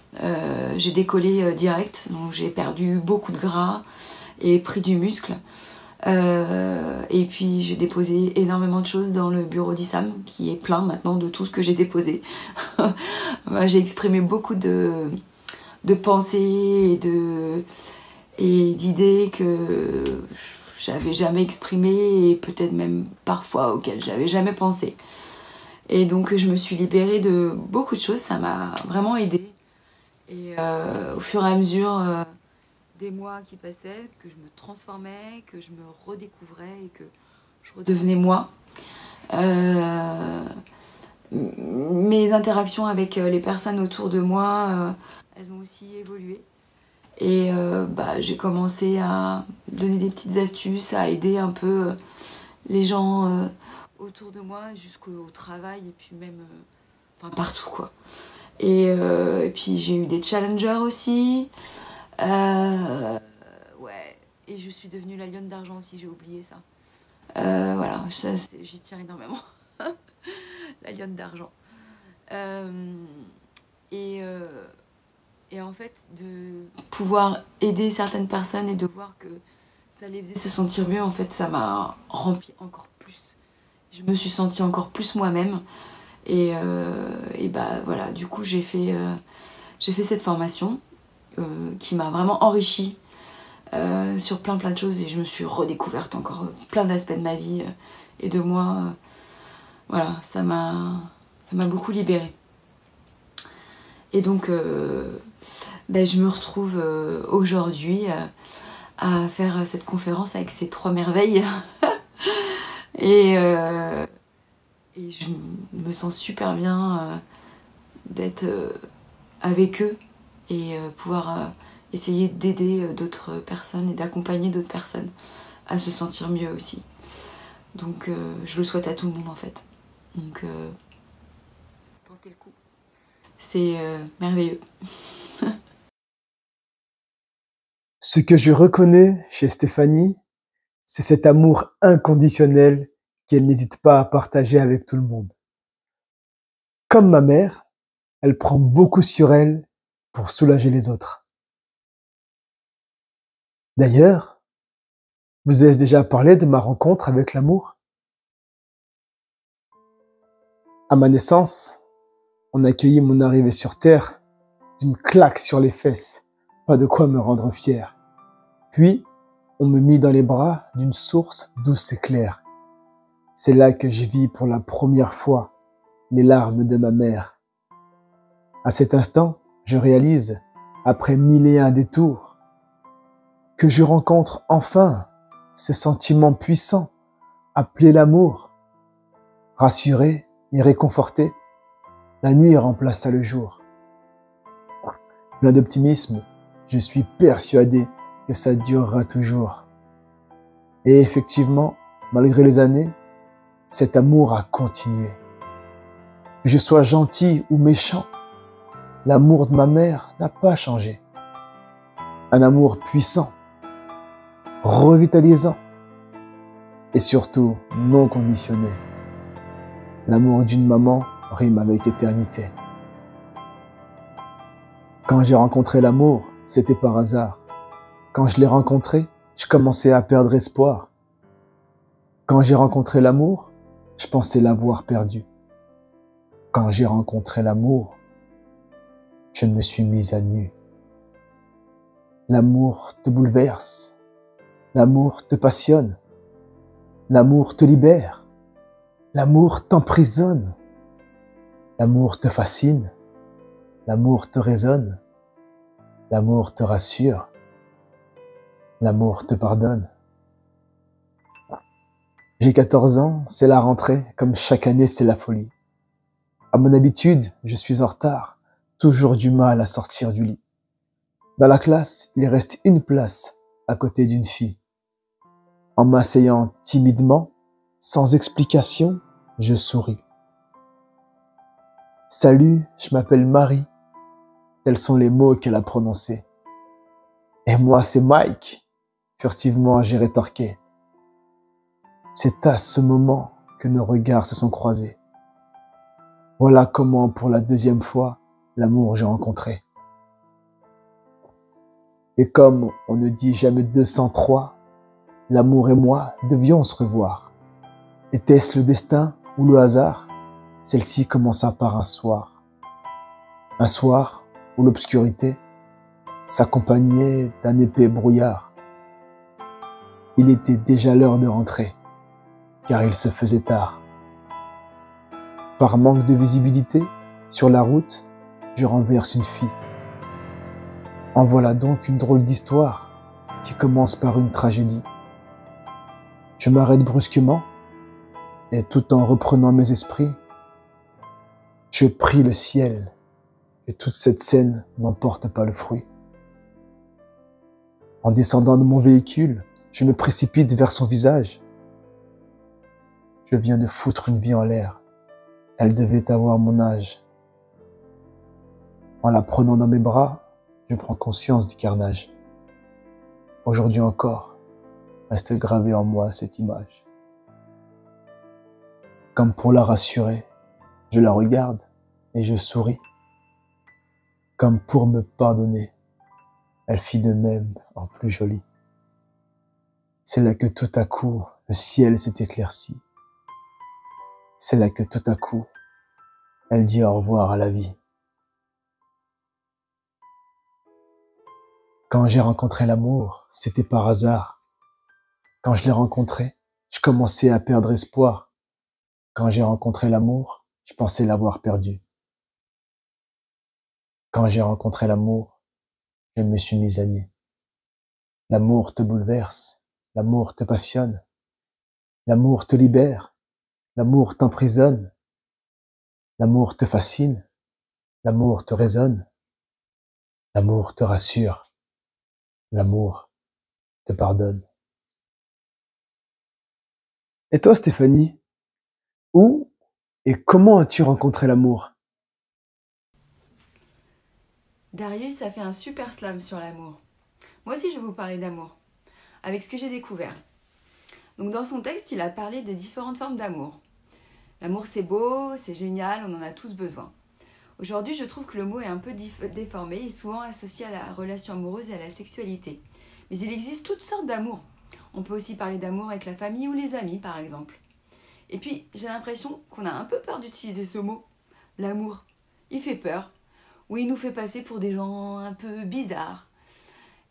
j'ai décollé direct, donc j'ai perdu beaucoup de gras et pris du muscle. Et puis j'ai déposé énormément de choses dans le bureau d'Issam, qui est plein maintenant de tout ce que j'ai déposé. J'ai exprimé beaucoup de pensées et d'idées que j'avais jamais exprimées et peut-être même parfois auxquelles j'avais jamais pensé. Et donc je me suis libérée de beaucoup de choses, ça m'a vraiment aidée. Et au fur et à mesure des mois qui passaient, que je me transformais, que je me redécouvrais et que je redevenais moi. Mes interactions avec les personnes autour de moi, elles ont aussi évolué. Et j'ai commencé à donner des petites astuces, à aider un peu les gens autour de moi jusqu'au travail et puis même partout quoi. Et puis j'ai eu des challengers aussi. Ouais. Et je suis devenue la lionne d'argent aussi, j'ai oublié ça. Voilà, j'y tiens énormément. La lionne d'argent. Et en fait, de pouvoir aider certaines personnes et de voir que ça les faisait se sentir mieux, en fait, ça m'a rempli encore plus. Je me suis sentie encore plus moi-même. Et voilà, du coup, j'ai fait cette formation qui m'a vraiment enrichie sur plein de choses et je me suis redécouverte encore plein d'aspects de ma vie et de moi. Voilà, ça m'a beaucoup libérée. Et donc, je me retrouve aujourd'hui à faire cette conférence avec ces 3 merveilles. Et je me sens super bien d'être avec eux et pouvoir essayer d'aider d'autres personnes et d'accompagner d'autres personnes à se sentir mieux aussi. Donc je le souhaite à tout le monde en fait. Donc tentez le coup. C'est merveilleux.
Ce que je reconnais chez Stéphanie, c'est cet amour inconditionnel qu'elle n'hésite pas à partager avec tout le monde. Comme ma mère, elle prend beaucoup sur elle pour soulager les autres. D'ailleurs, vous ai-je déjà parlé de ma rencontre avec l'amour? À ma naissance, On accueillit mon arrivée sur terre d'une claque sur les fesses, pas de quoi me rendre fier. Puis, on me mit dans les bras d'une source douce et claire. C'est là que je vis pour la première fois les larmes de ma mère. À cet instant, je réalise, après 1001 détours, que je rencontre enfin ce sentiment puissant appelé l'amour. Rassuré et réconforté, la nuit remplaça le jour. Plein d'optimisme, je suis persuadé que ça durera toujours. Et effectivement, malgré les années, cet amour a continué. Que je sois gentil ou méchant, l'amour de ma mère n'a pas changé. Un amour puissant, revitalisant et surtout non conditionné. L'amour d'une maman rime avec éternité. Quand j'ai rencontré l'amour, c'était par hasard. Quand je l'ai rencontré, je commençais à perdre espoir. Quand j'ai rencontré l'amour, je pensais l'avoir perdu. Quand j'ai rencontré l'amour, je me suis mise à nu. L'amour te bouleverse, l'amour te passionne, l'amour te libère, l'amour t'emprisonne, l'amour te fascine, l'amour te résonne, l'amour te rassure, l'amour te pardonne. J'ai 14 ans, c'est la rentrée, comme chaque année c'est la folie. À mon habitude, je suis en retard, toujours du mal à sortir du lit. Dans la classe, il reste une place à côté d'une fille. En m'asseyant timidement, sans explication, je souris. « Salut, je m'appelle Marie », tels sont les mots qu'elle a prononcés. « Et moi, c'est Mike », furtivement j'ai rétorqué. C'est à ce moment que nos regards se sont croisés. Voilà comment, pour la deuxième fois, l'amour j'ai rencontré. Et comme on ne dit jamais 203, l'amour et moi devions se revoir. Était-ce le destin ou le hasard? Celle-ci commença par un soir. Un soir où l'obscurité s'accompagnait d'un épais brouillard. Il était déjà l'heure de rentrer, car il se faisait tard. Par manque de visibilité, sur la route, je renverse une fille. En voilà donc une drôle d'histoire qui commence par une tragédie. Je m'arrête brusquement et tout en reprenant mes esprits, je prie le ciel que toute cette scène n'emporte pas le fruit. En descendant de mon véhicule, je me précipite vers son visage. Je viens de foutre une vie en l'air. Elle devait avoir mon âge. En la prenant dans mes bras, je prends conscience du carnage. Aujourd'hui encore, reste gravée en moi cette image. Comme pour la rassurer, je la regarde et je souris. Comme pour me pardonner, elle fit de même en plus jolie. C'est là que tout à coup, le ciel s'est éclairci. C'est là que tout à coup, elle dit au revoir à la vie. Quand j'ai rencontré l'amour, c'était par hasard. Quand je l'ai rencontré, je commençais à perdre espoir. Quand j'ai rencontré l'amour, je pensais l'avoir perdu. Quand j'ai rencontré l'amour, je me suis mise à nu. L'amour te bouleverse, l'amour te passionne, l'amour te libère, l'amour t'emprisonne, l'amour te fascine, l'amour te résonne, l'amour te rassure, l'amour te pardonne. Et toi, Stéphanie, où et comment as-tu rencontré l'amour?
Darius a fait un super slam sur l'amour. Moi aussi, je vais vous parler d'amour, avec ce que j'ai découvert. Donc dans son texte, il a parlé de différentes formes d'amour. L'amour, c'est beau, c'est génial, on en a tous besoin. Aujourd'hui, je trouve que le mot est un peu déformé et souvent associé à la relation amoureuse et à la sexualité. Mais il existe toutes sortes d'amour. On peut aussi parler d'amour avec la famille ou les amis, par exemple. Et puis, j'ai l'impression qu'on a un peu peur d'utiliser ce mot, l'amour. il fait peur, ou il nous fait passer pour des gens un peu bizarres.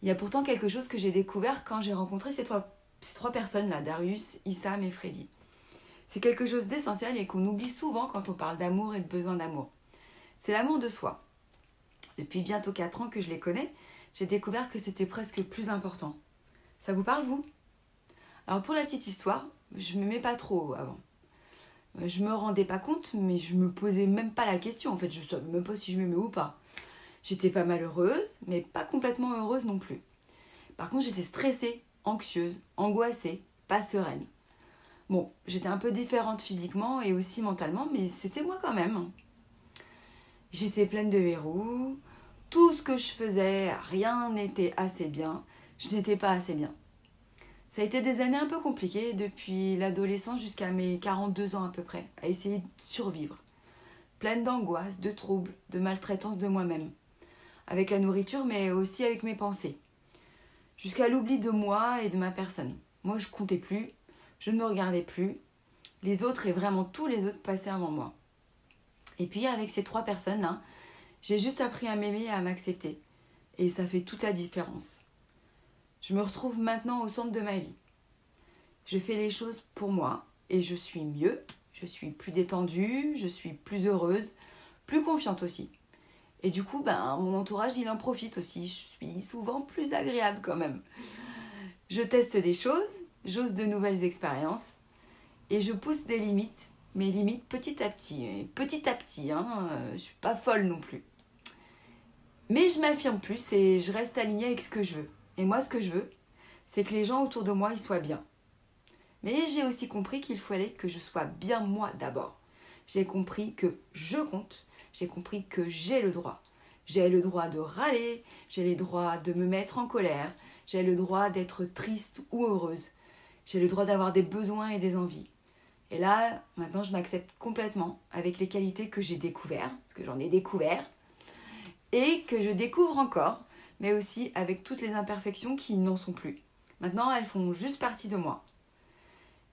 Il y a pourtant quelque chose que j'ai découvert quand j'ai rencontré ces trois personnes-là, Darius, Issam et Freddy. C'est quelque chose d'essentiel et qu'on oublie souvent quand on parle d'amour et de besoin d'amour. C'est l'amour de soi. Depuis bientôt 4 ans que je les connais, j'ai découvert que c'était presque plus important. Ça vous parle, vous? Alors pour la petite histoire, je ne m'aimais pas trop avant. Je me rendais pas compte, mais je me posais même pas la question. En fait, je ne savais même pas si je m'aimais ou pas. J'étais pas malheureuse, mais pas complètement heureuse non plus. Par contre, j'étais stressée, anxieuse, angoissée, pas sereine. Bon, j'étais un peu différente physiquement et aussi mentalement, mais c'était moi quand même. J'étais pleine de verrous. Tout ce que je faisais, rien n'était assez bien. Je n'étais pas assez bien. Ça a été des années un peu compliquées depuis l'adolescence jusqu'à mes 42 ans à peu près, à essayer de survivre. Pleine d'angoisse, de troubles, de maltraitance de moi-même. Avec la nourriture, mais aussi avec mes pensées. Jusqu'à l'oubli de moi et de ma personne. Moi, je comptais plus, je ne me regardais plus. Les autres et vraiment tous les autres passaient avant moi. Et puis avec ces 3 personnes-là, j'ai juste appris à m'aimer et à m'accepter. Et ça fait toute la différence. Je me retrouve maintenant au centre de ma vie. Je fais les choses pour moi et je suis mieux. Je suis plus détendue, je suis plus heureuse, plus confiante aussi. Et du coup, mon entourage, il en profite aussi. Je suis souvent plus agréable quand même. Je teste des choses, j'ose de nouvelles expériences et je pousse des limites, mes limites petit à petit. Et petit à petit, je suis pas folle non plus. Mais je m'affirme plus et je reste alignée avec ce que je veux. Et moi, ce que je veux, c'est que les gens autour de moi, ils soient bien. Mais j'ai aussi compris qu'il fallait que je sois bien moi d'abord. J'ai compris que je compte. J'ai compris que j'ai le droit. J'ai le droit de râler, j'ai le droit de me mettre en colère, j'ai le droit d'être triste ou heureuse. J'ai le droit d'avoir des besoins et des envies. Et là, maintenant, je m'accepte complètement avec les qualités que j'ai découvertes, parce que j'en ai découvert, et que je découvre encore, mais aussi avec toutes les imperfections qui n'en sont plus. Maintenant, elles font juste partie de moi.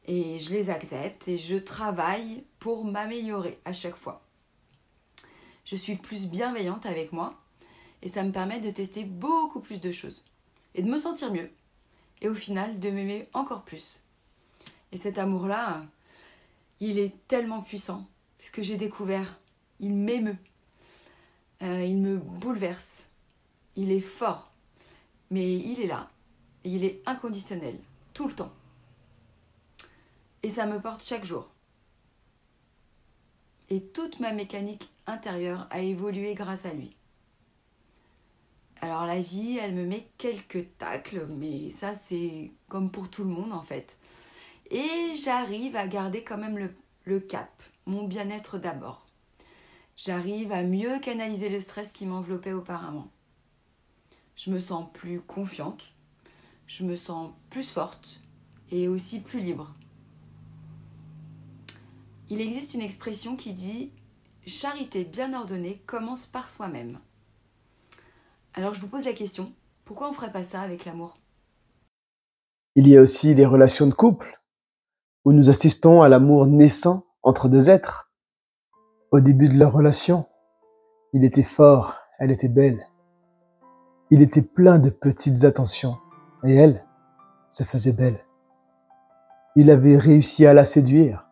Et je les accepte et je travaille pour m'améliorer à chaque fois. Je suis plus bienveillante avec moi et ça me permet de tester beaucoup plus de choses et de me sentir mieux et au final de m'aimer encore plus. Et cet amour-là, il est tellement puissant. Ce que j'ai découvert, il m'émeut, il me bouleverse, il est fort, mais il est là et il est inconditionnel, tout le temps. Et ça me porte chaque jour. Et toute ma mécanique intérieure a évolué grâce à lui. Alors la vie, elle me met quelques tacles, mais ça c'est comme pour tout le monde en fait. Et j'arrive à garder quand même le cap, mon bien-être d'abord. J'arrive à mieux canaliser le stress qui m'enveloppait auparavant. Je me sens plus confiante, je me sens plus forte et aussi plus libre. Il existe une expression qui dit « Charité bien ordonnée commence par soi-même ». Alors je vous pose la question, pourquoi on ne ferait pas ça avec l'amour?
Il y a aussi les relations de couple, où nous assistons à l'amour naissant entre 2 êtres. Au début de leur relation, il était fort, elle était belle. Il était plein de petites attentions, et elle se faisait belle. Il avait réussi à la séduire,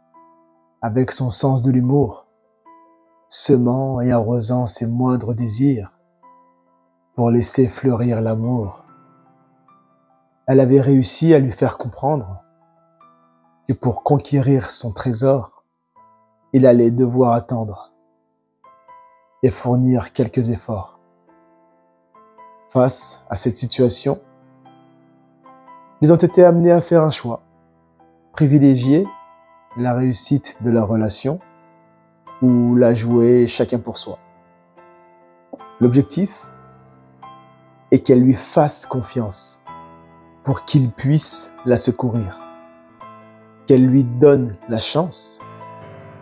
avec son sens de l'humour, semant et arrosant ses moindres désirs, pour laisser fleurir l'amour. Elle avait réussi à lui faire comprendre que pour conquérir son trésor, il allait devoir attendre et fournir quelques efforts. Face à cette situation, ils ont été amenés à faire un choix, privilégier la réussite de leur relation ou la jouer chacun pour soi. L'objectif est qu'elle lui fasse confiance pour qu'il puisse la secourir, qu'elle lui donne la chance,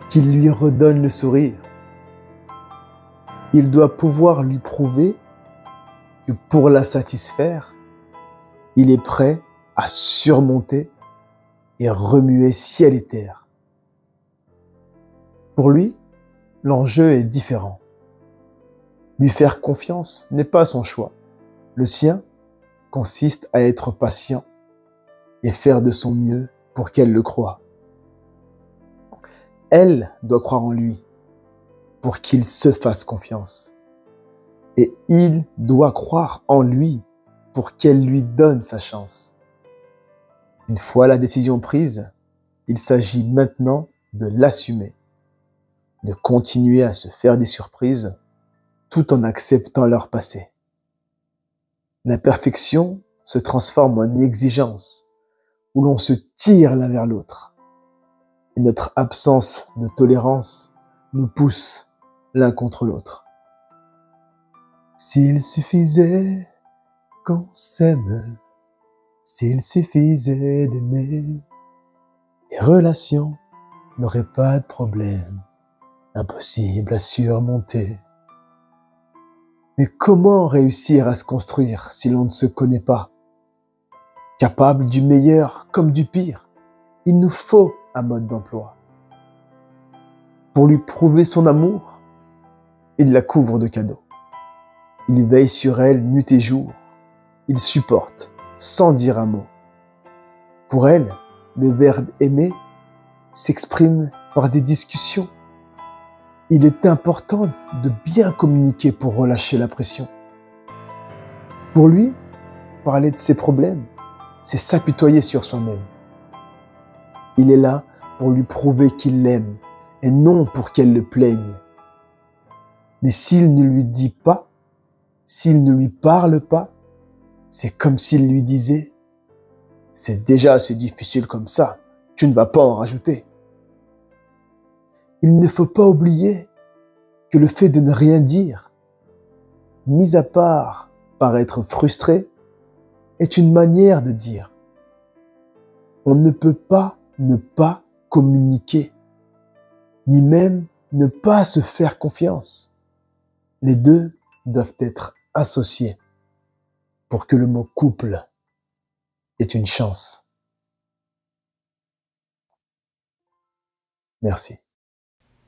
qu'il lui redonne le sourire. Il doit pouvoir lui prouver que pour la satisfaire, il est prêt à surmonter et remuer ciel et terre. Pour lui, l'enjeu est différent. Lui faire confiance n'est pas son choix. Le sien consiste à être patient et faire de son mieux pour qu'elle le croie. Elle doit croire en lui pour qu'il se fasse confiance. Et il doit croire en lui pour qu'elle lui donne sa chance. Une fois la décision prise, il s'agit maintenant de l'assumer, de continuer à se faire des surprises tout en acceptant leur passé. L'imperfection se transforme en exigence, où l'on se tire l'un vers l'autre. Et notre absence de tolérance nous pousse l'un contre l'autre. S'il suffisait qu'on s'aime, s'il suffisait d'aimer, les relations n'auraient pas de problème, impossible à surmonter. Mais comment réussir à se construire si l'on ne se connaît pas? Capable du meilleur comme du pire, il nous faut un mode d'emploi. Pour lui prouver son amour, il la couvre de cadeaux. Il veille sur elle nuit et jour. Il supporte sans dire un mot. Pour elle, le verbe aimer s'exprime par des discussions. Il est important de bien communiquer pour relâcher la pression. Pour lui, parler de ses problèmes, c'est s'apitoyer sur soi-même. Il est là pour lui prouver qu'il l'aime et non pour qu'elle le plaigne. Mais s'il ne lui dit pas, s'il ne lui parle pas, c'est comme s'il lui disait « C'est déjà assez difficile comme ça, tu ne vas pas en rajouter ». Il ne faut pas oublier que le fait de ne rien dire, mis à part paraître frustré, est une manière de dire. On ne peut pas ne pas communiquer, ni même ne pas se faire confiance. Les deux doivent être associés pour que le mot couple ait une chance. Merci.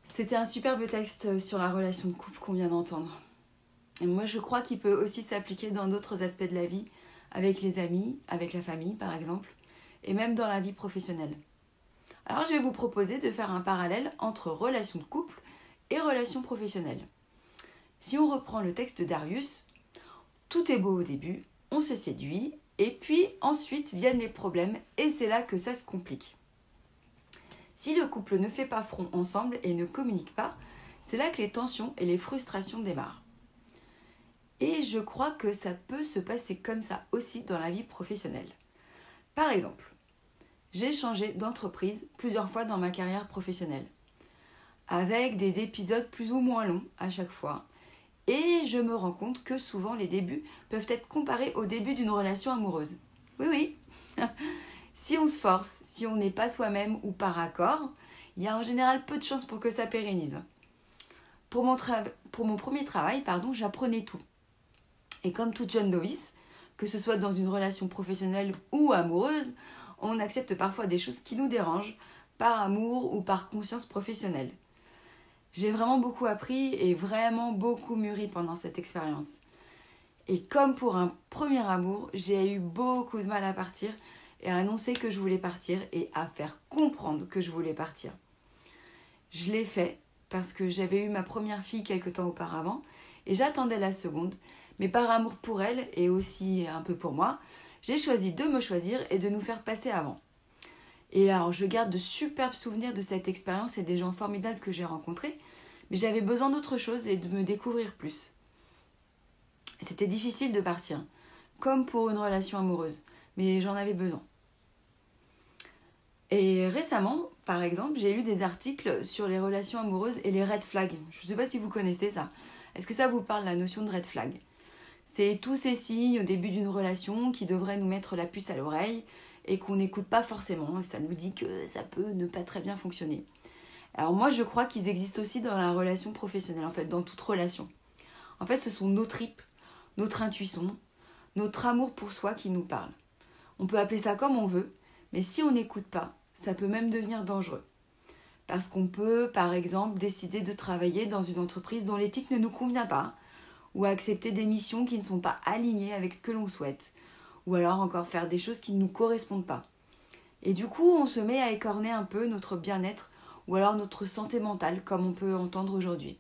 C'était un superbe texte sur la relation de couple qu'on vient d'entendre. Et moi, je crois qu'il peut aussi s'appliquer dans d'autres aspects de la vie, avec les amis, avec la famille par exemple, et même dans la vie professionnelle. Alors, je vais vous proposer de faire un parallèle entre relation de couple et relation professionnelle. Si on reprend le texte de Darius, tout est beau au début, on se séduit, et puis ensuite viennent les problèmes, et c'est là que ça se complique. Si le couple ne fait pas front ensemble et ne communique pas, c'est là que les tensions et les frustrations démarrent. Et je crois que ça peut se passer comme ça aussi dans la vie professionnelle. Par exemple, j'ai changé d'entreprise plusieurs fois dans ma carrière professionnelle, avec des épisodes plus ou moins longs à chaque fois, et je me rends compte que souvent les débuts peuvent être comparés au début d'une relation amoureuse. Oui. Si on se force, si on n'est pas soi-même ou par accord, il y a en général peu de chances pour que ça pérennise. Pour mon premier travail, j'apprenais tout. Et comme toute jeune novice, que ce soit dans une relation professionnelle ou amoureuse, on accepte parfois des choses qui nous dérangent, par amour ou par conscience professionnelle. J'ai vraiment beaucoup appris et vraiment beaucoup mûri pendant cette expérience. Et comme pour un premier amour, j'ai eu beaucoup de mal à partir et à annoncer que je voulais partir et à faire comprendre que je voulais partir. Je l'ai fait parce que j'avais eu ma première fille quelque temps auparavant et j'attendais la seconde, mais par amour pour elle et aussi un peu pour moi, j'ai choisi de me choisir et de nous faire passer avant. Et alors je garde de superbes souvenirs de cette expérience et des gens formidables que j'ai rencontrés, mais j'avais besoin d'autre chose et de me découvrir plus. C'était difficile de partir, comme pour une relation amoureuse, mais j'en avais besoin. Et récemment, par exemple, j'ai lu des articles sur les relations amoureuses et les red flags. Je ne sais pas si vous connaissez ça. Est-ce que ça vous parle, la notion de red flag? C'est tous ces signes au début d'une relation qui devraient nous mettre la puce à l'oreille et qu'on n'écoute pas forcément. Et ça nous dit que ça peut ne pas très bien fonctionner. Alors moi, je crois qu'ils existent aussi dans la relation professionnelle, en fait, dans toute relation. En fait, ce sont nos tripes, notre intuition, notre amour pour soi qui nous parle. On peut appeler ça comme on veut, mais si on n'écoute pas, ça peut même devenir dangereux. Parce qu'on peut, par exemple, décider de travailler dans une entreprise dont l'éthique ne nous convient pas, ou accepter des missions qui ne sont pas alignées avec ce que l'on souhaite, ou alors encore faire des choses qui ne nous correspondent pas. Et du coup, on se met à écorner un peu notre bien-être ou alors notre santé mentale, comme on peut entendre aujourd'hui.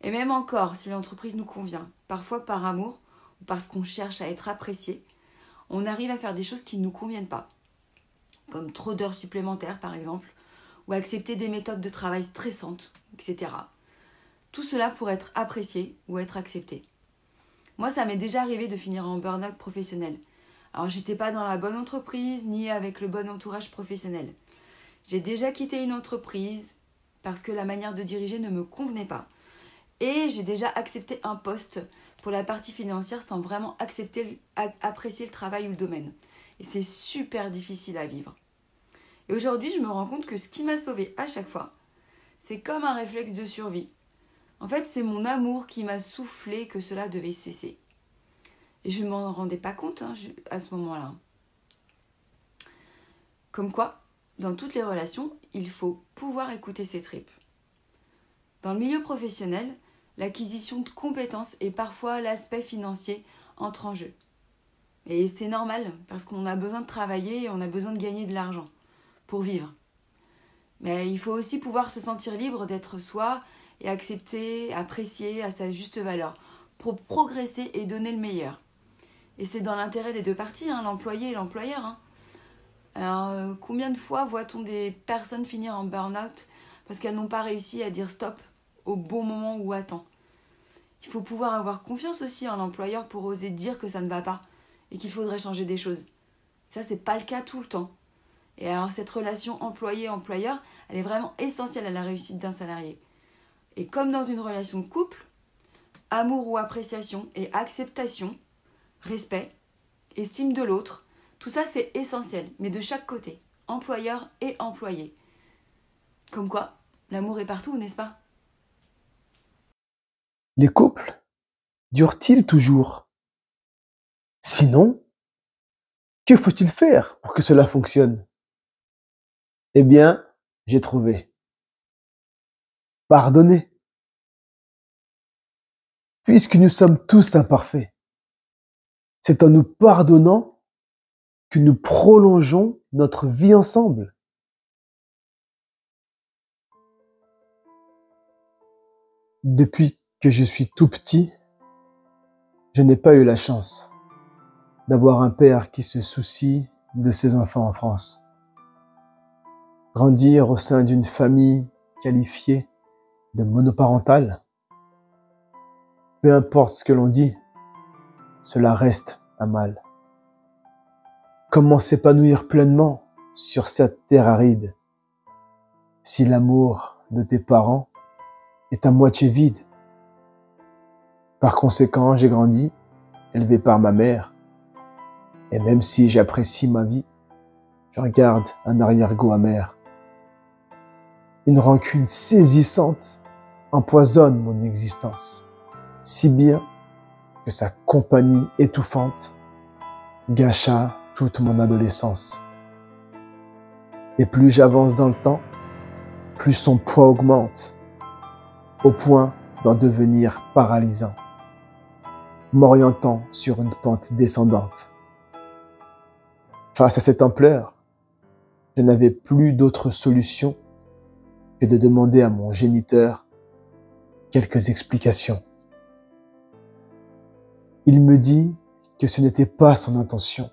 Et même encore, si l'entreprise nous convient, parfois par amour ou parce qu'on cherche à être apprécié, on arrive à faire des choses qui ne nous conviennent pas, comme trop d'heures supplémentaires par exemple, ou accepter des méthodes de travail stressantes, etc. Tout cela pour être apprécié ou être accepté. Moi, ça m'est déjà arrivé de finir en burn-out professionnel. Alors, j'étais pas dans la bonne entreprise, ni avec le bon entourage professionnel. J'ai déjà quitté une entreprise parce que la manière de diriger ne me convenait pas. Et j'ai déjà accepté un poste pour la partie financière sans vraiment apprécier le travail ou le domaine. Et c'est super difficile à vivre. Et aujourd'hui, je me rends compte que ce qui m'a sauvée à chaque fois, c'est comme un réflexe de survie. En fait, c'est mon amour qui m'a soufflé que cela devait cesser. Et je ne m'en rendais pas compte à ce moment-là. Comme quoi, dans toutes les relations, il faut pouvoir écouter ses tripes. Dans le milieu professionnel, l'acquisition de compétences et parfois l'aspect financier entrent en jeu. Et c'est normal, parce qu'on a besoin de travailler et on a besoin de gagner de l'argent pour vivre. Mais il faut aussi pouvoir se sentir libre d'être soi et accepter, apprécier à sa juste valeur pour progresser et donner le meilleur. Et c'est dans l'intérêt des deux parties, l'employé et l'employeur. Alors, combien de fois voit-on des personnes finir en burn-out parce qu'elles n'ont pas réussi à dire stop au bon moment ou à temps? Il faut pouvoir avoir confiance aussi en l'employeur pour oser dire que ça ne va pas et qu'il faudrait changer des choses. Ça, c'est pas le cas tout le temps. Et alors, cette relation employé-employeur, elle est vraiment essentielle à la réussite d'un salarié. Et comme dans une relation de couple, amour ou appréciation et acceptation, respect, estime de l'autre, tout ça c'est essentiel, mais de chaque côté, employeur et employé. Comme quoi, l'amour est partout, n'est-ce pas?
Les couples durent-ils toujours? Sinon, que faut-il faire pour que cela fonctionne? Eh bien, j'ai trouvé. Pardonner. Puisque nous sommes tous imparfaits, c'est en nous pardonnant que nous prolongeons notre vie ensemble. Depuis que je suis tout petit, je n'ai pas eu la chance d'avoir un père qui se soucie de ses enfants en France. Grandir au sein d'une famille qualifiée de monoparentale, peu importe ce que l'on dit, cela reste un mal. Comment s'épanouir pleinement sur cette terre aride si l'amour de tes parents est à moitié vide? Par conséquent, j'ai grandi, élevé par ma mère, et même si j'apprécie ma vie, j'en garde un arrière-goût amer. Une rancune saisissante empoisonne mon existence, si bien que sa compagnie étouffante gâcha toute mon adolescence. Et plus j'avance dans le temps, plus son poids augmente, au point d'en devenir paralysant, m'orientant sur une pente descendante. Face à cette ampleur, je n'avais plus d'autre solution que de demander à mon géniteur quelques explications. Il me dit que ce n'était pas son intention,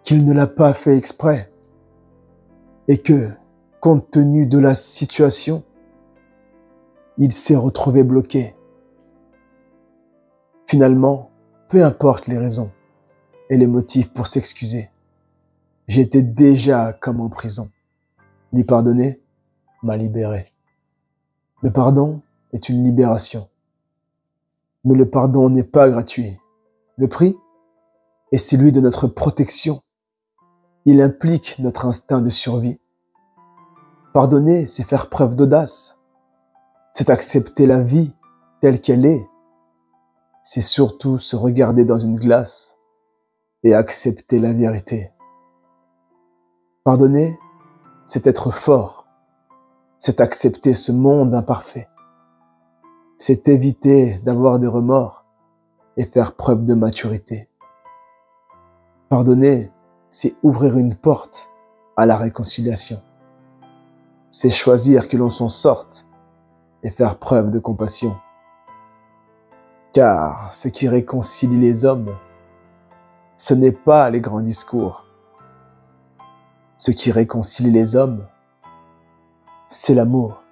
qu'il ne l'a pas fait exprès et que, compte tenu de la situation, il s'est retrouvé bloqué. Finalement, peu importe les raisons et les motifs pour s'excuser, j'étais déjà comme en prison. Lui pardonner m'a libéré. Le pardon est une libération. Mais le pardon n'est pas gratuit. Le prix est celui de notre protection. Il implique notre instinct de survie. Pardonner, c'est faire preuve d'audace. C'est accepter la vie telle qu'elle est. C'est surtout se regarder dans une glace et accepter la vérité. Pardonner, c'est être fort. C'est accepter ce monde imparfait. c'est éviter d'avoir des remords et faire preuve de maturité. Pardonner, c'est ouvrir une porte à la réconciliation. C'est choisir que l'on s'en sorte et faire preuve de compassion. Car ce qui réconcilie les hommes, ce n'est pas les grands discours. Ce qui réconcilie les hommes, c'est l'amour.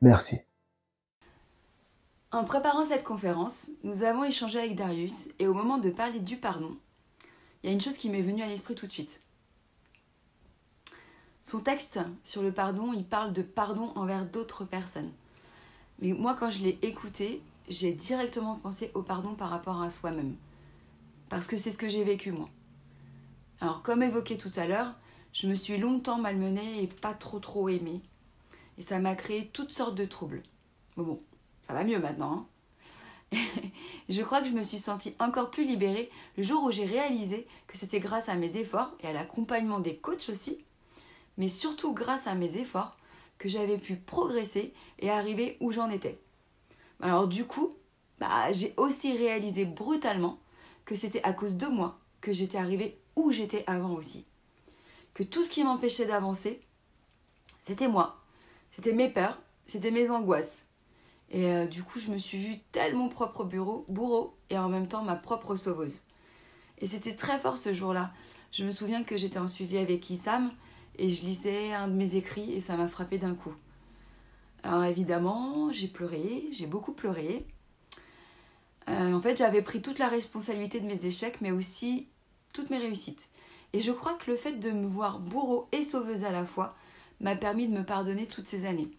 Merci.
En préparant cette conférence, nous avons échangé avec Darius et au moment de parler du pardon, il y a une chose qui m'est venue à l'esprit tout de suite. Son texte sur le pardon, il parle de pardon envers d'autres personnes. Mais moi, quand je l'ai écouté, j'ai directement pensé au pardon par rapport à soi-même. Parce que c'est ce que j'ai vécu, moi. Alors, comme évoqué tout à l'heure, je me suis longtemps malmenée et pas trop aimée. Et ça m'a créé toutes sortes de troubles. Mais bon, ça va mieux maintenant. Je crois que je me suis sentie encore plus libérée le jour où j'ai réalisé que c'était grâce à mes efforts et à l'accompagnement des coachs aussi, mais surtout grâce à mes efforts, que j'avais pu progresser et arriver où j'en étais. Alors du coup, j'ai aussi réalisé brutalement que c'était à cause de moi que j'étais arrivée où j'étais avant aussi. Que tout ce qui m'empêchait d'avancer, c'était moi. C'était mes peurs, c'était mes angoisses. Et du coup, je me suis vue tel mon propre bourreau et en même temps ma propre sauveuse. Et c'était très fort ce jour-là. Je me souviens que j'étais en suivi avec Issam et je lisais un de mes écrits et ça m'a frappé d'un coup. Alors évidemment, j'ai pleuré, j'ai beaucoup pleuré. En fait, j'avais pris toute la responsabilité de mes échecs, mais aussi toutes mes réussites. Et je crois que le fait de me voir bourreau et sauveuse à la fois m'a permis de me pardonner toutes ces années.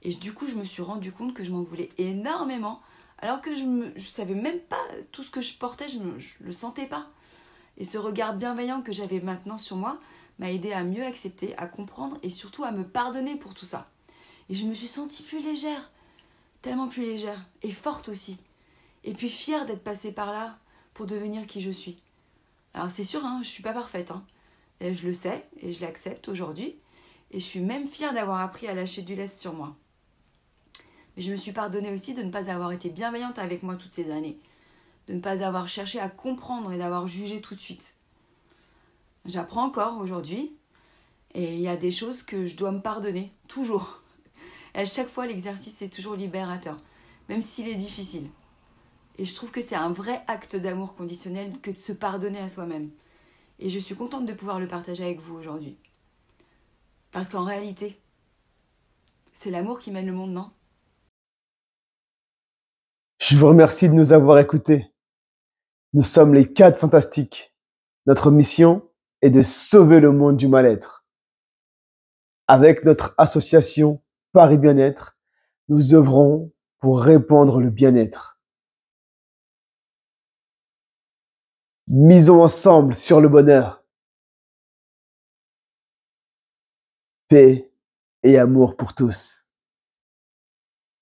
Et du coup, je me suis rendu compte que je m'en voulais énormément, alors que je savais même pas tout ce que je portais, je le sentais pas. Et ce regard bienveillant que j'avais maintenant sur moi m'a aidé à mieux accepter, à comprendre et surtout à me pardonner pour tout ça. Et je me suis sentie plus légère, tellement plus légère, et forte aussi. Et puis fière d'être passée par là pour devenir qui je suis. Alors c'est sûr, je suis pas parfaite. Et je le sais et je l'accepte aujourd'hui. Et je suis même fière d'avoir appris à lâcher du lest sur moi. Mais je me suis pardonnée aussi de ne pas avoir été bienveillante avec moi toutes ces années. De ne pas avoir cherché à comprendre et d'avoir jugé tout de suite. J'apprends encore aujourd'hui. Et il y a des choses que je dois me pardonner, toujours. Et à chaque fois, l'exercice est toujours libérateur, même s'il est difficile. Et je trouve que c'est un vrai acte d'amour conditionnel que de se pardonner à soi-même. Et je suis contente de pouvoir le partager avec vous aujourd'hui. Parce qu'en réalité, c'est l'amour qui mène le monde, non ?
Je vous remercie de nous avoir écoutés. Nous sommes les 4 Fantastiques. Notre mission est de sauver le monde du mal-être. Avec notre association Paris Bien-être, nous œuvrons pour répandre le bien-être. Misons ensemble sur le bonheur. Paix et amour pour tous.